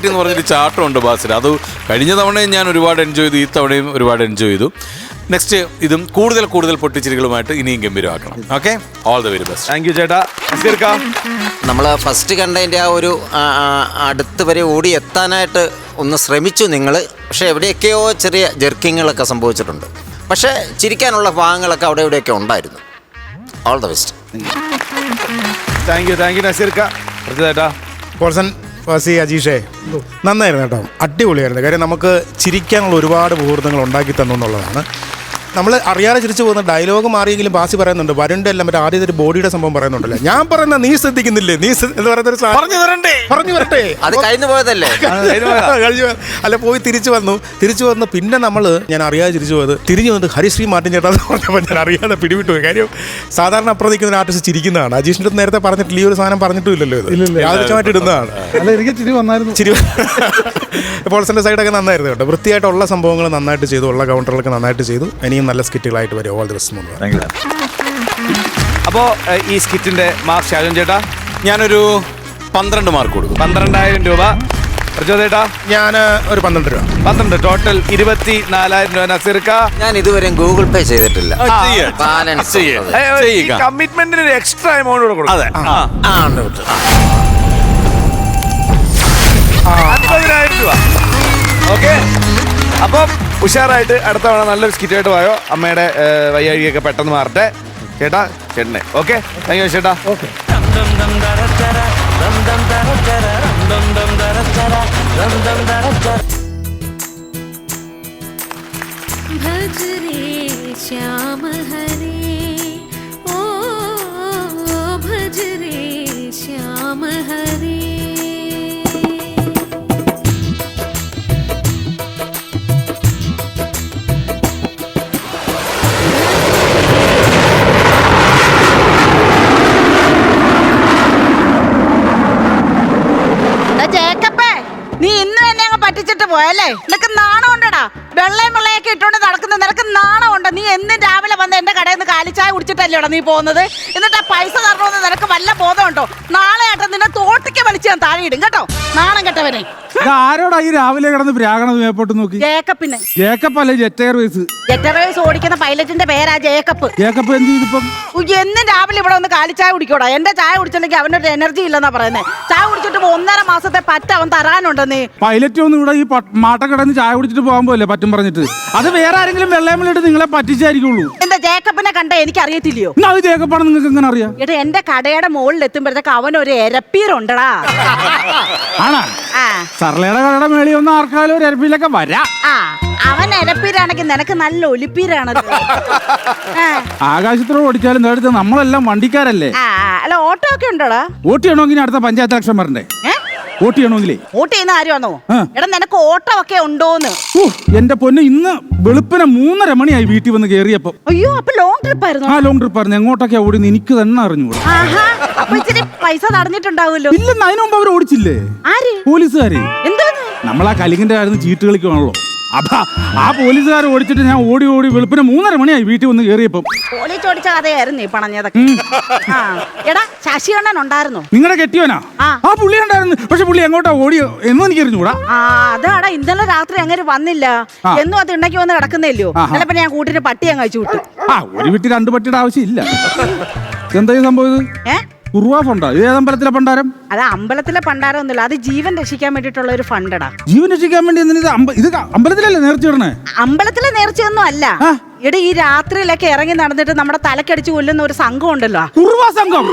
എന്ന് പറഞ്ഞൊരു ചാട്ടമുണ്ട് ബാസിൽ. അത് കഴിഞ്ഞ തവണയും ഞാൻ ഒരുപാട് എൻജോയ് ചെയ്തു, ഈ തവണയും ഒരുപാട് എൻജോയ് ചെയ്തു. നെക്സ്റ്റ് ഇതും കൂടുതൽ പൊട്ടിച്ചിരികളുമായിട്ട് ഇനിയും ഗംഭീരമാക്കണം. Okay, all the very best. Thank you ചേട്ടാ. നമ്മൾ ഫസ്റ്റ് കണ്ടതിൻ്റെ ആ ഒരു അടുത്ത് വരെ ഓടി എത്താനായിട്ട് ഒന്ന് ശ്രമിച്ചു നിങ്ങൾ. പക്ഷേ എവിടെയൊക്കെയോ ചെറിയ ജെർക്കിങ്ങുകളൊക്കെ സംഭവിച്ചിട്ടുണ്ട്. പക്ഷേ ചിരിക്കാനുള്ള ഭാഗങ്ങളൊക്കെ അവിടെ ഇവിടെയൊക്കെ ഉണ്ടായിരുന്നു. All the best. Thank you നസീർക്ക. ചേട്ടാ, പോൾസൺ, വാസി, അജീഷേ, നന്നായിരുന്നു കേട്ടോ. അടിപൊളിയായിരുന്നു. കാര്യം നമുക്ക് ചിരിക്കാനുള്ള ഒരുപാട് മുഹൂർത്തങ്ങൾ ഉണ്ടാക്കി തന്നു എന്നുള്ളതാണ്. നമ്മൾ അറിയാതെ ചിരിച്ചു പോകുന്ന ഡയലോഗ് മാറിയെങ്കിലും ബാസി പറയുന്നുണ്ട്. വരുണിന്റെ എല്ലാം മറ്റേ ആദ്യത്തെ ഒരു ബോഡിയുടെ സംഭവം പറയുന്നുണ്ടല്ലോ. ഞാൻ പറയുന്ന നീ ശ്രദ്ധിക്കുന്നില്ലേ, നീ എന്ന് പറയുന്നൊരു പറഞ്ഞു വരട്ടെ. അത് കഴിഞ്ഞു പോയതല്ലേ? അല്ല, പോയി തിരിച്ചു വന്നു. പിന്നെ ഞാൻ അറിയാതെ തിരിച്ചു പോയത് തിരിഞ്ഞു വന്നിട്ട് ഹരിശ്രീ മാർട്ടിൻ ചേട്ടാ എന്ന് പറഞ്ഞപ്പോൾ ഞാൻ അറിയാതെ പിടിവിട്ടു പോയി. കാര്യം സാധാരണ അപ്പുറം നിൽക്കുന്ന ആർട്ടിസ്റ്റ് ചിരിക്കുന്നതാണ്. അജീഷിൻ്റെ നേരത്തെ പറഞ്ഞിട്ടില്ല, ഈ ഒരു സാധനം പറഞ്ഞിട്ടില്ലല്ലോ. ഇത് യാദൃച്ഛമായിട്ട് ഇടുന്നതാണ്. എനിക്ക് ചിരി വന്നായിരുന്നു. പോൾസന്റെ സൈഡൊക്കെ നന്നായിരുന്നു കേട്ടോ. വൃത്തിയായിട്ടുള്ള സംഭവങ്ങൾ നന്നായിട്ട് ചെയ്തു, ഉള്ള കൗണ്ടറുകളൊക്കെ നന്നായിട്ട് ചെയ്തു. ഇനിയും നല്ല സ്കിറ്റുകളായിട്ട് വരും. All the best. അപ്പോൾ ഈ സ്കിറ്റിന്റെ മാർക്ക് ഷാജോൻ ചേട്ടാ? ഞാനൊരു 12 മാർക്ക് കൊടുക്കും. 12,000 രൂപ. പ്രചോദേട്ടാ? ഞാൻ ഒരു 12 രൂപ. 12. ടോട്ടൽ 24,000 രൂപ. നസീർക്ക? ഞാൻ ഇതുവരെ ഗൂഗിൾ പേ ചെയ്തിട്ടില്ല. ബാലൻസ് കമ്മിറ്റ്മെന്റിന് ഒരു എക്സ്ട്രാ എമൗണ്ട് കൂടെ കൊടുക്കും. അതെ, 50,000 രൂപ. ഓക്കെ, അപ്പം ഉഷാറായിട്ട് അടുത്ത തവണ നല്ലൊരു സ്കിറ്റായിട്ട് പോയോ. അമ്മയുടെ വയ്യാഴിയൊക്കെ പെട്ടെന്ന് മാറട്ടെ ചേട്ടനെ. ഓക്കെ, താങ്ക് യു ചേട്ടാ. ഓക്കെ. भजरे श्याम हरे ओ भजरे श्याम हरे. നീ ഇന്ന് തന്നെ അങ്ങ് പറ്റിച്ച കുടിച്ചിട്ട് പോയല്ലേ? നിനക്ക് നാണം ഉണ്ടടാ? വെള്ളയും വെള്ളയൊക്കെ ഇട്ടോണ്ട് നടക്കുന്ന നിനക്ക് നാണം ഉണ്ട്? നീ എന്നും രാവിലെ വന്ന് എന്റെ കടയിൽ നിന്ന് കാലിച്ചായ കുടിച്ചിട്ടല്ലേടാ നീ പോകുന്നത്? എന്നിട്ട് ആ പൈസ തരണമെന്ന് നിനക്ക് വല്ല ബോധമുണ്ടോ? നാളെ ആട്ടെ നിന്നെ തോട്ടിക്ക് വലിച്ച് ഞാൻ താഴെ ഇടും കേട്ടോ, നാണം കെട്ടവനെ. ആരോടാ ഈ രാവിലെ കിടന്ന് പ്രാകണത് മേപ്പോട്ട് നോക്കി? ജേക്കപ്പിന്. ജേക്കപ്പ് അല്ലേ ജെറ്റ് എയർവേസ്? ജെറ്റ് എയർവേസ് ഓടിക്കുന്ന പൈലറ്റിന്റെ പേരാ ജേക്കപ്പ്. ജേക്കപ്പ് എന്ത് ചെയ്തിപ്പം? എന്നും രാവിലെ ഇവിടെ ഒന്ന് കാലിച്ചായ കുടിക്കോടാ. എന്റെ ചായ കുടിച്ചില്ലെങ്കിൽ അവനൊരു എനർജി ഇല്ലെന്നാ പറയുന്നത്. ചായ കുടിച്ചിട്ട് 1.5 മാസത്തെ പറ്റ അവൻ തരാനുണ്ടെന്നേ. പൈലറ്റ് ഒന്നും ഇവിടെ ഈ മാട്ടക്കടന്ന് ചായ കുടിച്ചിട്ട് പോകാൻ പോലെ പറ്റും പറഞ്ഞിട്ട്. അത് വേറെ ആരെങ്കിലും വെള്ളയമ്മലിട്ട് നിങ്ങളെ പറ്റിച്ചായിരിക്കുള്ളൂ. എന്റെ ജേക്കപ്പിനെ കണ്ട എനിക്ക് അറിയത്തില്ലയോ? അത് ജേക്കപ്പാണ് നിങ്ങൾക്ക് എങ്ങനെ അറിയാം? എടാ എന്റെ കടയുടെ മുകളിൽ എത്തുമ്പോഴത്തേക്ക് അവനൊരു എരപ്പീരുണ്ടടാ. ആണാ? സർലയുടെ കടയുടെ മേളിൽ ഒന്ന് ആർക്കാലും ഒരു എരപ്പിയിലൊക്കെ വരാം. അവൻ എരപ്പീരാണെങ്കിൽ നിനക്ക് നല്ല ഒലിപ്പീരാണല്ലോ. ആകാശത്തോട് ഓടിച്ചാലും നേടുത്ത നമ്മളെല്ലാം വണ്ടിക്കാരല്ലേ? അല്ല ഓട്ടോ ഒക്കെ ഉണ്ടോടാ? വോട്ട് ചെയ്യണമെങ്കിൽ അടുത്ത പഞ്ചായത്ത് ഇലക്ഷൻ വരണ്ടേ? വോട്ട് ചെയ്യണമെങ്കിലേ. വോട്ട് ചെയ്യുന്ന ആരുമാണോ? എടാ നിനക്ക് ഓട്ടോ ഒക്കെ ഉണ്ടോന്ന്? എന്റെ പൊന്ന്, ഇന്ന് വെളുപ്പിനെ 3:30 മണിയായി വീട്ടിൽ വന്ന് കേറിയപ്പോ. അയ്യോ, അപ്പൊ ലോങ് ട്രിപ്പ് ആയിരുന്നു? ലോങ് ട്രിപ്പ് ആയിരുന്നു. എങ്ങോട്ടൊക്കെയാ ഓടിന്ന് എനിക്ക് തന്നെ അറിഞ്ഞൂടാ. അപ്പൊ ഇച്ചിരി പൈസ തടഞ്ഞിട്ടുണ്ടാവുമല്ലോ? ഇല്ലെന്ന്, അതിനു മുമ്പ് അവർ ഓടിച്ചില്ലേ? ആര്? പോലീസുകാര്. എന്താണ്? നമ്മളാ കലിങ്ങിന്റെ ആയിരുന്നു ചീട്ട് കളിക്കുവാണല്ലോ. അപ്പൊ ആ പോലീസുകാർ ഓടിച്ചിട്ട് ഞാൻ ഓടി വെളുപ്പിനെ 3:30 മണിയായി വീട്ടിൽ വന്ന് കേറിയപ്പോ. പോലീസ് ഓടിച്ച കഥയായിരുന്നു ഈ പണഞ്ഞതൊക്കെ. എടാ ശശികണ്ണൻ ഉണ്ടായിരുന്നോ? നിങ്ങളുടെ കെട്ടിയോനാ? ആ പുള്ളി ഉണ്ടായിരുന്നു. പക്ഷെ പുള്ളി എങ്ങോട്ടാ ഓടിയോ എന്നും എനിക്ക് അറിഞ്ഞൂടാ. അതാടാ ഇന്നലെ രാത്രി അങ്ങനെ വന്നില്ല. എന്നും അത് ഉണ്ടാക്കി വന്ന് കിടക്കുന്നില്ലയോ? ചിലപ്പോ ഞാൻ കൂട്ടിന് പട്ടി അങ്ങ് അയച്ചു വിട്ടു. ഒരു വീട്ടിൽ 2 പട്ടിയുടെ ആവശ്യമില്ല. എന്താ സംഭവം? കുറുവാ ഫണ്ടാ? ഏത് അമ്പലത്തിലെ പണ്ടാരം? അത് അമ്പലത്തിലെ പണ്ടാരം ഒന്നുമില്ല, അത് ജീവൻ രക്ഷിക്കാൻ വേണ്ടിട്ടുള്ള ഒരു ഫണ്ടടാ. ജീവൻ രക്ഷിക്കാൻ വേണ്ടി ഇത് അമ്പലത്തിലല്ലേ നേർച്ചിടണേ? അമ്പലത്തിലെ നേർച്ചയൊന്നും അല്ല. എടാ ഈ രാത്രിയിലൊക്കെ ഇറങ്ങി നടന്നിട്ട് നമ്മുടെ തലക്കടിച്ച് കൊല്ലുന്ന ഒരു സംഘം ഉണ്ടല്ലോ, കുറുവാ സംഘം.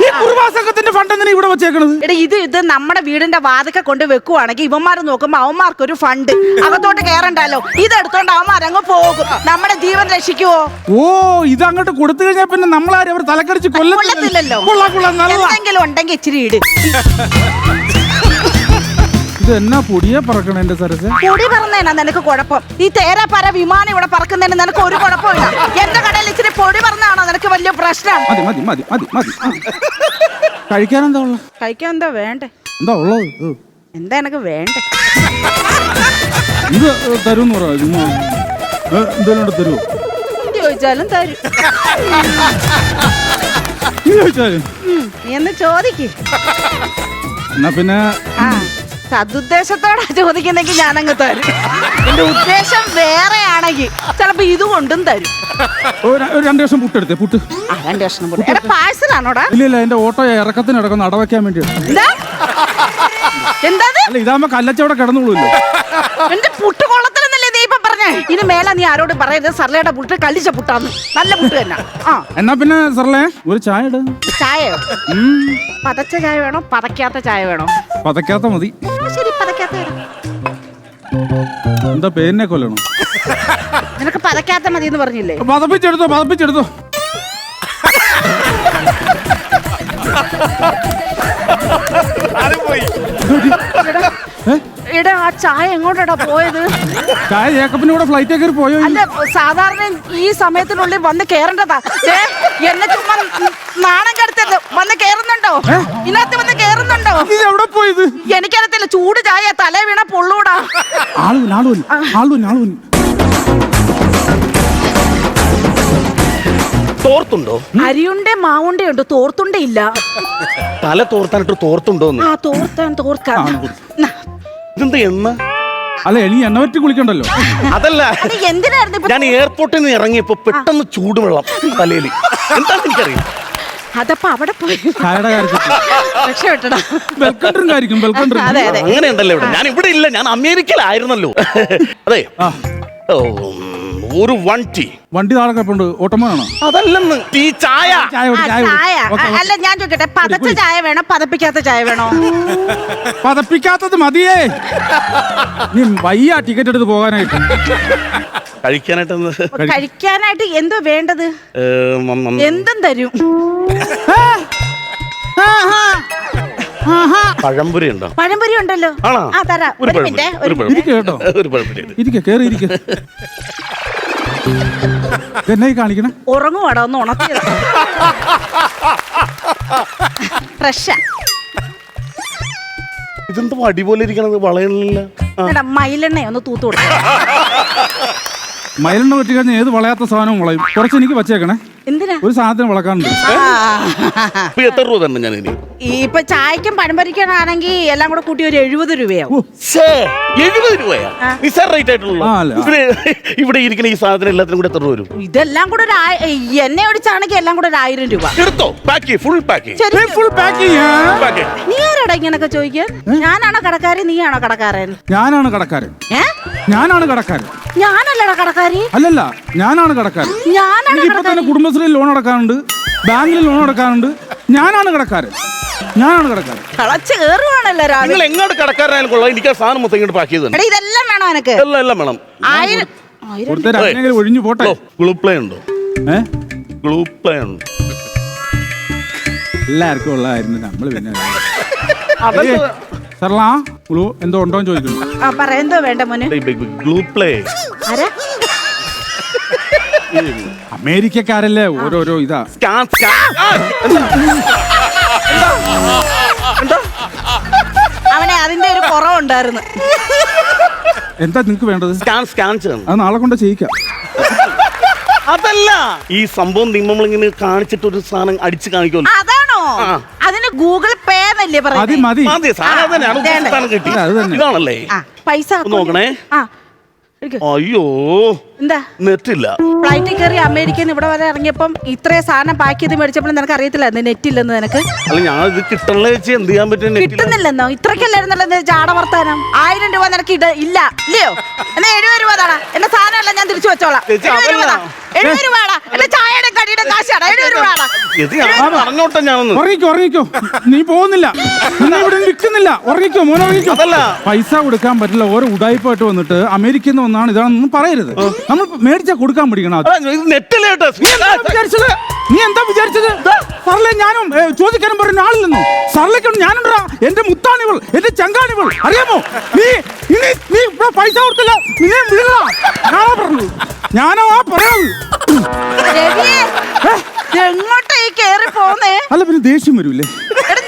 ഈ കുറുവാ സംഘത്തിന്റെ ഫണ്ട് എന്തിനാ ഇവിടെ വെച്ചേക്കണത്? എടാ ഇത് നമ്മുടെ വീടിന്റെ വാതിക്കെ കൊണ്ട് വെക്കുവാണെങ്കിൽ ഇവന്മാർ നോക്കുമ്പോ അവന്മാർക്ക് ഒരു ഫണ്ട്, അകത്തോട്ട് കേറണ്ടല്ലോ. ഇതെടുത്തോണ്ട് അവന്മാരങ്ങ് പോകും. നമ്മുടെ ജീവൻ രക്ഷിക്കുവോ? ഇത് അങ്ങോട്ട് കൊടുത്തു കഴിഞ്ഞാൽ പിന്നെ നമ്മളാരും അവർ തലക്കടിച്ച് കൊല്ലത്തില്ലല്ലോ. എന്തെങ്കിലും ഉണ്ടെങ്കിൽ ഇച്ചിരി ഇട്. ഇത് എന്നാ പൊടിയാ പറക്കണ എന്റെ സരസ്? പൊടി പറന്നേനാ നിനക്ക് കുഴപ്പം? ഈ തേരാപ്പാര വിമാനം ഇവിടെ പറക്കുന്നതിന് നിനക്ക് ഒരു കുഴപ്പമില്ല. എന്റെ കടയിൽ ഇച്ചിരി പൊടി പറഞ്ഞാണോ നിനക്ക് വലിയ പ്രശ്നം? കഴിക്കാൻ എന്താ ഉള്ളത്? കഴിക്കാൻ എന്താ വേണ്ടേ? എന്താ ഉള്ളത്? എന്താ എനക്ക് വേണ്ടേ? ഇത് തരൂന്ന് പറയാ. എന്തേലും തരുമോ? ചോദിച്ചാലും തരും. നീ എന്ന് ചോദിക്ക്. എന്നാ പിന്നെ സതുദ്ദേശത്തോടെ ചോദിക്കുന്നെങ്കിൽ ഞാനങ്ങ് തരും. എന്റെ ഉദ്ദേശം വേറെ ആണെങ്കിൽ ചിലപ്പോ ഇത് കൊണ്ടും തരും. 2 കഷ്ണം പുട്ടെടുത്തേ. പുട്ട് 2 കഷ്ണം പുട്ട്. പാഴ്സലാണോടാ? ഇല്ല, എന്റെ ഓട്ടോ ഇറക്കത്തിന് ഇടക്കുന്ന അടവയ്ക്കാൻ വേണ്ടി. എന്താ ഇതാകുമ്പോ കല്ലച്ചവിടെ കിടന്നുള്ളൂല്ലോ. എന്റെ പുട്ട് കൊള്ളത്തിലെന്നല്ലേ നീ ഇപ്പൊ പറഞ്ഞേ? ഇനി മേലെ നീ ആരോട് പറയരുത് സർലയുടെ പുട്ട് കല്ലിച്ച പുട്ടാന്ന്. നല്ല പുട്ട് തന്നെ. എന്നാ പിന്നെ സർലേ ഒരു ചായ ഇട്. ചായയോ? പതച്ച ചായ വേണോ പതക്കാത്ത ചായ വേണോ? പതക്കാത്ത മതി. ശരി, പതക്കാത്ത. എന്താ പേരിനെ കൊല്ലണോ? നിനക്ക് പതക്കാത്ത മതി എന്ന് പറഞ്ഞില്ലേ? പതപ്പിച്ചെടുത്തോ. എടാ ആ ചായ എങ്ങോട്ടാ പോയത്? ചായ ജേക്കബിന്റെ കൂടെ ഫ്ലൈറ്റ് കയറി പോയോ? അല്ല, സാധാരണ ഈ സമയത്തിനുള്ളിൽ വന്ന് കേറേണ്ടതാ. എന്നെ ചുമ്മാ നാണം കെടുത്തത്. വന്ന് കേറുന്നുണ്ടോ? ഇതിനകത്ത് വന്ന് കേറുന്നുണ്ടോ? എവിടെ പോയത്? എനിക്കറിയത്തില്ല. ചൂട് ചായ തല വീണ പൊള്ളൂടാ. തോർത്തുണ്ടോ? അരിയുണ്ടേ മാവുണ്ടേ ഉണ്ട്, തോർത്തുണ്ടേ ഇല്ല. തല തോർത്താനിട്ട് തോർത്തുണ്ടോന്ന്? തോർക്കാൻ ഇതെന്താ എണ്ണ? അല്ല, നീ എണ്ണ പറ്റി കുളിക്കണ്ടല്ലോ. അതല്ല, എന്തിനായിരുന്നു ഞാൻ എയർപോർട്ടിൽ നിന്ന് ഇറങ്ങിയപ്പോ പെട്ടെന്ന് ചൂടുവെള്ളം തലയിൽ. എന്താണെന്ന് എനിക്കറിയാം. അതപ്പോ അവിടെ പോയി അങ്ങനെ ഉണ്ടല്ലോ ഇവിടെ. ഞാൻ ഇവിടെ ഇല്ല, ഞാൻ അമേരിക്കയിലായിരുന്നല്ലോ. അതെ, ഒരു വണ്ടി താഴെ കിടപ്പുണ്ട്. ഓട്ടോമാനാണോ? അതല്ലെന്ന്, ഈ ചായ. അല്ല, ഞാൻ ചോദിക്കട്ടെ, പതച്ച ചായ വേണോ പതപ്പിക്കാത്ത ചായ വേണോ? പതപ്പിക്കാത്തത് മതിയേ. നീ വയ്യ ടിക്കറ്റ് എടുത്ത് പോകാനായിട്ട്. കഴിക്കാനായിട്ട് എന്തോ വേണ്ടത്? എന്തും തരും. പഴംപൊരി ഉണ്ടോ? പഴംപൊരി ഉണ്ടല്ലോ. തരാം. എന്നെ കാണിക്കണേ? ഉറങ്ങുവാടാ, ഒന്ന് ഉണർത്തിയത്. ഇതെന്തോ അടിപോലെ ഇരിക്കണത്, വളയണില്ല. എടാ മയിലെണ്ണ ഒന്ന് തൂത്ത് കൊടുക്ക. മയിലെണ്ണ പറ്റി കഴിഞ്ഞാൽ ഏത് വളയാത്ത സാധനവും വളയും. കുറച്ച് എനിക്ക് വച്ചേക്കണേ. എന്തിനാ? ഒരു സാധനം വളക്കാനുണ്ട്. ഇപ്പൊ എത്ര രൂപ തന്നെ ഞാൻ ഇനി? ഇപ്പൊ ചായക്കും പഴംപൊരിക്കാനാണെങ്കിൽ എല്ലാം കൂടെ കൂട്ടി ഒരു 70 രൂപയാവും. 70 രൂപയാ? നിസ്സാര റേറ്റ് ആയിട്ടുള്ള. ഇവിടെ ഇരിക്കുന്ന ഈ സാധനം എല്ലാത്തിനും കൂടെ എത്ര രൂപ വരും? ഇതെല്ലാം കൂടെ എണ്ണ ഒഴിച്ചാണെങ്കിൽ എല്ലാം കൂടെ 1000 രൂപ. എടുത്തോ, pack full pack. Full pack. നീ ആരോടാ ഇങ്ങനൊക്കെ ചോദിക്കാൻ? ഞാനാണോ കടക്കാരൻ, നീയാണോ കടക്കാരൻ? ഞാനാണ് കടക്കാരൻ. ഞാനാണ് കടക്കാരൻ. ഞാനല്ലടാ കടക്കാരി. അല്ലല്ല, ഞാനാണ് കടക്കാരൻ. എനിക്കിപ്പോ തന്നെ കുടുംബശ്രീ ലോൺ അടക്കാനുണ്ട്, ബാങ്കിൽ ലോൺ അടക്കാനുണ്ട്. ഞാനാണ് കടക്കാരൻ. ഞാനാണ് കടക്കാരൻ. കളച്ച് കയറുവാണല്ലോ രാവിലെ. നിങ്ങൾ എങ്ങോട്ട് കടക്കാരനായാലും കൊള്ളാം, എനിക്ക് ആ സാധനം മൊത്തം ഇങ്ങോട്ട് പാക്ക് ചെയ്തു. ഇതെല്ലാം വേണോ എനിക്ക്? എല്ലാം വേണം. 1000 ഒഴിഞ്ഞു പോട്ടെ. ഗ്ലൂ പ്ലേ ഉണ്ടോ? ഗ്ലൂ പ്ലേ ഉണ്ട്. എല്ലാവർക്കും ഉള്ളതായിരുന്നു. നമ്മള് പിന്നെ സർലാ ഗ്ലൂ എന്തോ ഉണ്ടോന്ന് ചോദിക്കുന്നു. പറ, എന്തോ വേണ്ട മോനെ? Glue play. അമേരിക്കക്കാരല്ലേ, ഓരോരോ ഇതാ. അവനെ അതിന്റെ ഒരു കുറവുണ്ടായിരുന്നു. എന്താ നിങ്ങക്ക് വേണ്ടത്? സ്കാൻ ചെയ്യണം. അത് നാളെ കൊണ്ട് ചെയ്യിക്കാം. അതല്ല, ഈ സംഭവം നമ്മളിങ്ങനെ കാണിച്ചിട്ട് ഒരു സാധനം അടിച്ച് കാണിക്കുമല്ലോ. അതാണോ? അതിന് ഗൂഗിൾ പേ എന്നല്ലേ പറയുന്നത്? ഇതാണല്ലേ പൈസ നോക്കണേ. അയ്യോ, എന്താ നെറ്റില്ല. ഫ്ലൈറ്റിൽ കയറി അമേരിക്കയിൽ ഇവിടെ വരെ ഇറങ്ങിയപ്പം ഇത്രയും സാധനം പാക്ക് ചെയ്ത് മേടിച്ചപ്പോൾ നിനക്ക് അറിയത്തില്ല നെറ്റ് ഇല്ലെന്ന് നിനക്ക്? അല്ല, ഞാൻ ഇത് കിട്ടണല്ലേ വെച്ച് എന്ത് ചെയ്യാൻ പറ്റും? കിട്ടുന്നില്ലെന്നോ? ഇത്രക്കല്ലായിരുന്നല്ലോ ചാട വർത്താനം. 1000 രൂപ നിനക്ക് ഇല്ല ഇല്ലയോ? എന്നാ 70 രൂപ താടാ. എന്റെ സാധനം ഞാൻ തിരിച്ചു വെച്ചോളാം. 70 രൂപടാ. എന്റെ ചായയുടെ കടിയുടെ കാശാടാ. 70 രൂപടാ. പറഞ്ഞോട്ടെ, ഞാനൊന്ന് ഉറങ്ങിക്കോ. നീ പോകുന്നില്ല, നീ ഇവിടെ നിൽക്കുന്നില്ല. ഉറങ്ങിക്കോ മോനെ, ഉറങ്ങിക്കോ. പൈസ കൊടുക്കാൻ പറ്റില്ല. ഓരോ ഉടായ്പായിട്ട് വന്നിട്ട് അമേരിക്കയിൽ നിന്ന് വന്നാണ് ഇതാണെന്ന് പറയരുത്. നമ്മൾ മേടിച്ചാ കൊടുക്കാൻ പഠിക്കണം. നീ എന്താ വിചാരിച്ചത്? സർലെ ഞാനും ചോദിക്കാനും പറയുന്ന ആളില്ലെന്നു. സർലേക്കാണ് ഞാനുണ്ടാ. എന്റെ മുത്താണിവൾ, എന്റെ ചങ്കാണിവൾ, അറിയാമോ? നീ പൈസ കൊടുത്തില്ല, നീ ഞാനോ പറഞ്ഞു. ഞാനോ പറയണത്. എങ്ങോട്ടാ ഈ കേറി പോന്നേ? അല്ല, പിന്നെ ദേഷ്യം വരൂല്ലേ?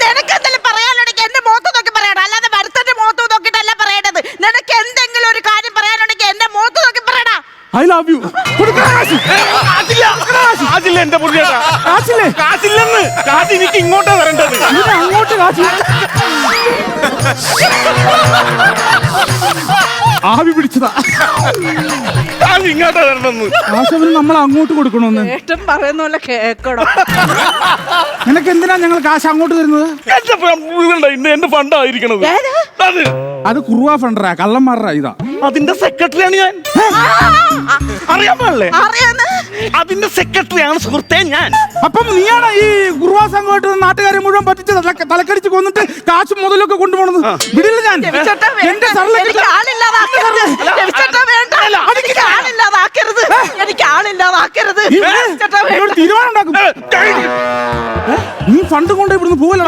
നിനക്ക് എന്തെങ്കിലും പറയാനുണ്ടെങ്കിൽ എന്റെ മുഖത്ത് നോക്കി പറയണം, അല്ലാതെ ഭരതന്റെ മുഖത്ത് നോക്കിട്ടല്ല പറയേണ്ടത്. നിനക്ക് എന്തെങ്കിലും ഒരു കാര്യം പറയാനുണ്ടെങ്കിൽ എന്റെ മുഖത്ത് നോക്കി പറയടാ. I love you. എന്റെ കാശില്ലെന്ന്. കാശ് എനിക്ക് ഇങ്ങോട്ടാ വരേണ്ടത്. അങ്ങോട്ട് കാശ് ആവി പിടിച്ചതാ. ഇങ്ങോട്ടാ വരണമെന്ന്. കാശവന് നമ്മൾ അങ്ങോട്ട് കൊടുക്കണമെന്ന് ഏട്ടൻ പറയുന്ന പോലെ കേക്കണം. നിനക്ക് എന്തിനാ ഞങ്ങൾ കാശ് അങ്ങോട്ട് തരുന്നത്? എന്റെ ഫണ്ടായിരിക്കണത്. അത് കുറുവാ ഫണ്ടറാ, കള്ളന്മാരാ. ഇതാ അതിന്റെ സെക്രട്ടറിയാണ് ഞാൻ. അറിയാൻ പാടില്ലേ? അതിന്റെ സെക്രട്ടറിയാണ് സുഹൃത്തെ ഞാൻ. അപ്പം നീയാണ് ഈ കുറുവാ സംഘമായിട്ട് നാട്ടുകാരെ മുഴുവൻ പറ്റിച്ച് തലക്കടിച്ച് കൊന്നിട്ട് കാശ് മുതലൊക്കെ കൊണ്ടുപോകുന്നത്. വിടില്ല ഞാൻ. എന്റെ തീരുമാനം ഉണ്ടാക്കും. നീ ഫണ്ട് കൊണ്ട് ഇവിടുന്ന് പോകല്ലോ.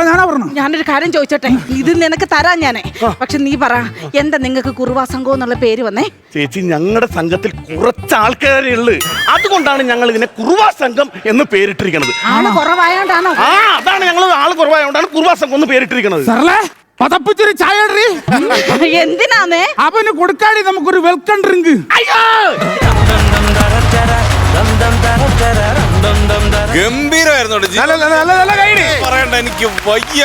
ഞാനാ പറഞ്ഞു. ഞാനൊരു കാര്യം ചോദിച്ചോട്ടെ, ഇത് നിനക്ക് തരാൻ ഞാനേ. പക്ഷെ നീ പറ, എന്താ നിങ്ങൾക്ക് കുറുവാ സംഘം എന്നുള്ള പേര് വന്നേ? ചേച്ചി, ഞങ്ങളുടെ സംഘത്തിൽ കുറച്ച് ആൾക്കാരേ ഉള്ളു. അതുകൊണ്ടാണ് ഞങ്ങൾ ഇതിനെ കുറുവാ സംഘം എന്ന് പേരിട്ടിരിക്കുന്നത്. ആള് കുറവായോണ്ടാണോ? അതാണ് ഞങ്ങൾ ആള് കുറവായോണ്ടാണ് കുറുവാ സംഘം എന്ന് പേരിട്ടിരിക്കുന്നത്. പതപ്പിച്ചൊരു ചായ എന്തിനാന്നേ? അവന് കൊടുക്കാടി നമുക്കൊരു വെൽക്കം ഡ്രിങ്ക്. ഗംഭീരമായിരുന്നു. പറയണ്ട, എനിക്ക് വയ്യ.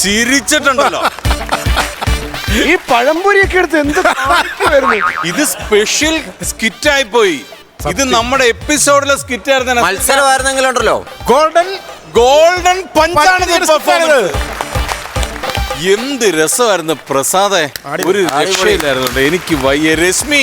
ചിരിച്ചിട്ടുണ്ടല്ലോ. ഈ പഴംപൊരിയൊക്കെ എടുത്ത് എന്ത് ഇത് സ്പെഷ്യൽ സ്കിറ്റായി പോയി. ഇത് നമ്മുടെ എപ്പിസോഡിലെ സ്കിറ്റ് ആയിരുന്നു. മത്സരമായിരുന്നെങ്കിലുണ്ടല്ലോ, ഗോൾഡൻ പഞ്ചാണ് പെർഫോമൻസ്. എന്ത് രസമായിരുന്നു പ്രസാദേ. ഒരു രക്ഷയില്ലായിരുന്നു. എനിക്ക് വയ്യ. രശ്മി,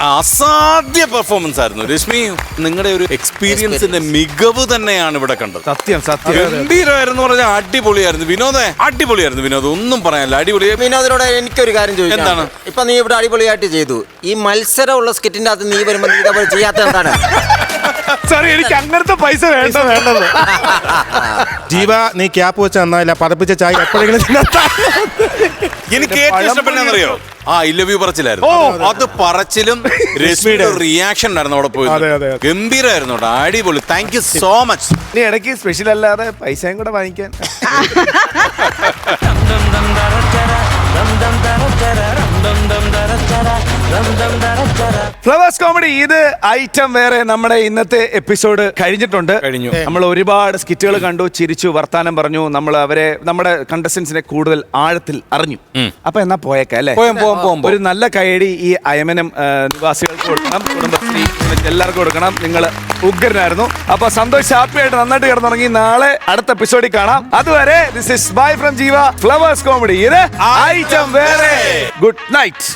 അസാധ്യ പെർഫോമൻസ് ആയിരുന്നു. രശ്മി, നിങ്ങളുടെ ഒരു എക്സ്പീരിയൻസിന്റെ മികവ് തന്നെയാണ് ഇവിടെ കണ്ടത്. സത്യം. ഗംഭീരമായിരുന്നു പറഞ്ഞാൽ അടിപൊളിയായിരുന്നു. വിനോദേ, അടിപൊളിയായിരുന്നു. വിനോദ്, ഒന്നും പറയാനില്ല, അടിപൊളി. വിനോദിനോട് എനിക്കൊരു കാര്യം ചോദിക്കാം. എന്താണ്? ഇപ്പൊ നീ ഇവിടെ അടിപൊളിയായിട്ട് ചെയ്തു. ഈ മത്സരമുള്ള സ്കിറ്റിന്റെ അകത്ത് നീ വരുമ്പോ നീ ഇതേപോലെ ചെയ്യാത്ത എന്താണ്? എനിക്ക് അങ്ങനത്തെ പൈസ വേണ്ടത്. ജീവ, നീ ക്യാപ്പ് വെച്ച് നന്നായില്ല. പതപ്പിച്ച ചായ എപ്പോഴെങ്കിലും എനിക്ക് ഏറ്റവും ഇഷ്ടപ്പെട്ടെന്നറിയോ, ഐ ലവ് യു പറച്ചിലായിരുന്നു. അത് പറച്ചിലും രശ്മിയുടെ റിയാക്ഷൻ ഉണ്ടായിരുന്നു അവിടെ പോയി. ഗംഭീരമായിരുന്നു കേട്ടോ, അടിപൊളി. Thank you so much. നീ ഇടയ്ക്ക് സ്പെഷ്യൽ അല്ലാതെ പൈസയും കൂടെ വാങ്ങിക്കാൻ. ഫ്ലവേഴ്സ് കോമഡി ഇത് ഐറ്റം വേറെ. നമ്മുടെ ഇന്നത്തെ എപ്പിസോഡ് കഴിഞ്ഞിട്ടുണ്ട്. നമ്മൾ ഒരുപാട് സ്കിറ്റുകൾ കണ്ടു, ചിരിച്ചു, വർത്താനം പറഞ്ഞു. നമ്മൾ അവരെ, നമ്മുടെ കണ്ടസ്റ്റൻസിനെ കൂടുതൽ ആഴത്തിൽ അറിഞ്ഞു. അപ്പൊ എന്നാ പോയേക്കാം അല്ലേ? ഒരു നല്ല കൈയടി ഈ അയമനം നിവാസികൾക്ക് കൊടുക്കണം, കുടുംബശ്രീ എല്ലാവർക്കും കൊടുക്കണം. നിങ്ങൾ ഉഗ്രനായിരുന്നു. അപ്പൊ സന്തോഷ് ഹാപ്പിയായിട്ട് നന്നായിട്ട് കിടന്നുറങ്ങി. നാളെ അടുത്ത എപ്പിസോഡിൽ കാണാം. അതുവരെ ദിസ് ഇസ് ബൈ ഫ്രം ജീവ. ഫ്ലവേഴ്സ് കോമഡി ഇത് ഐറ്റം വേറെ. Good night.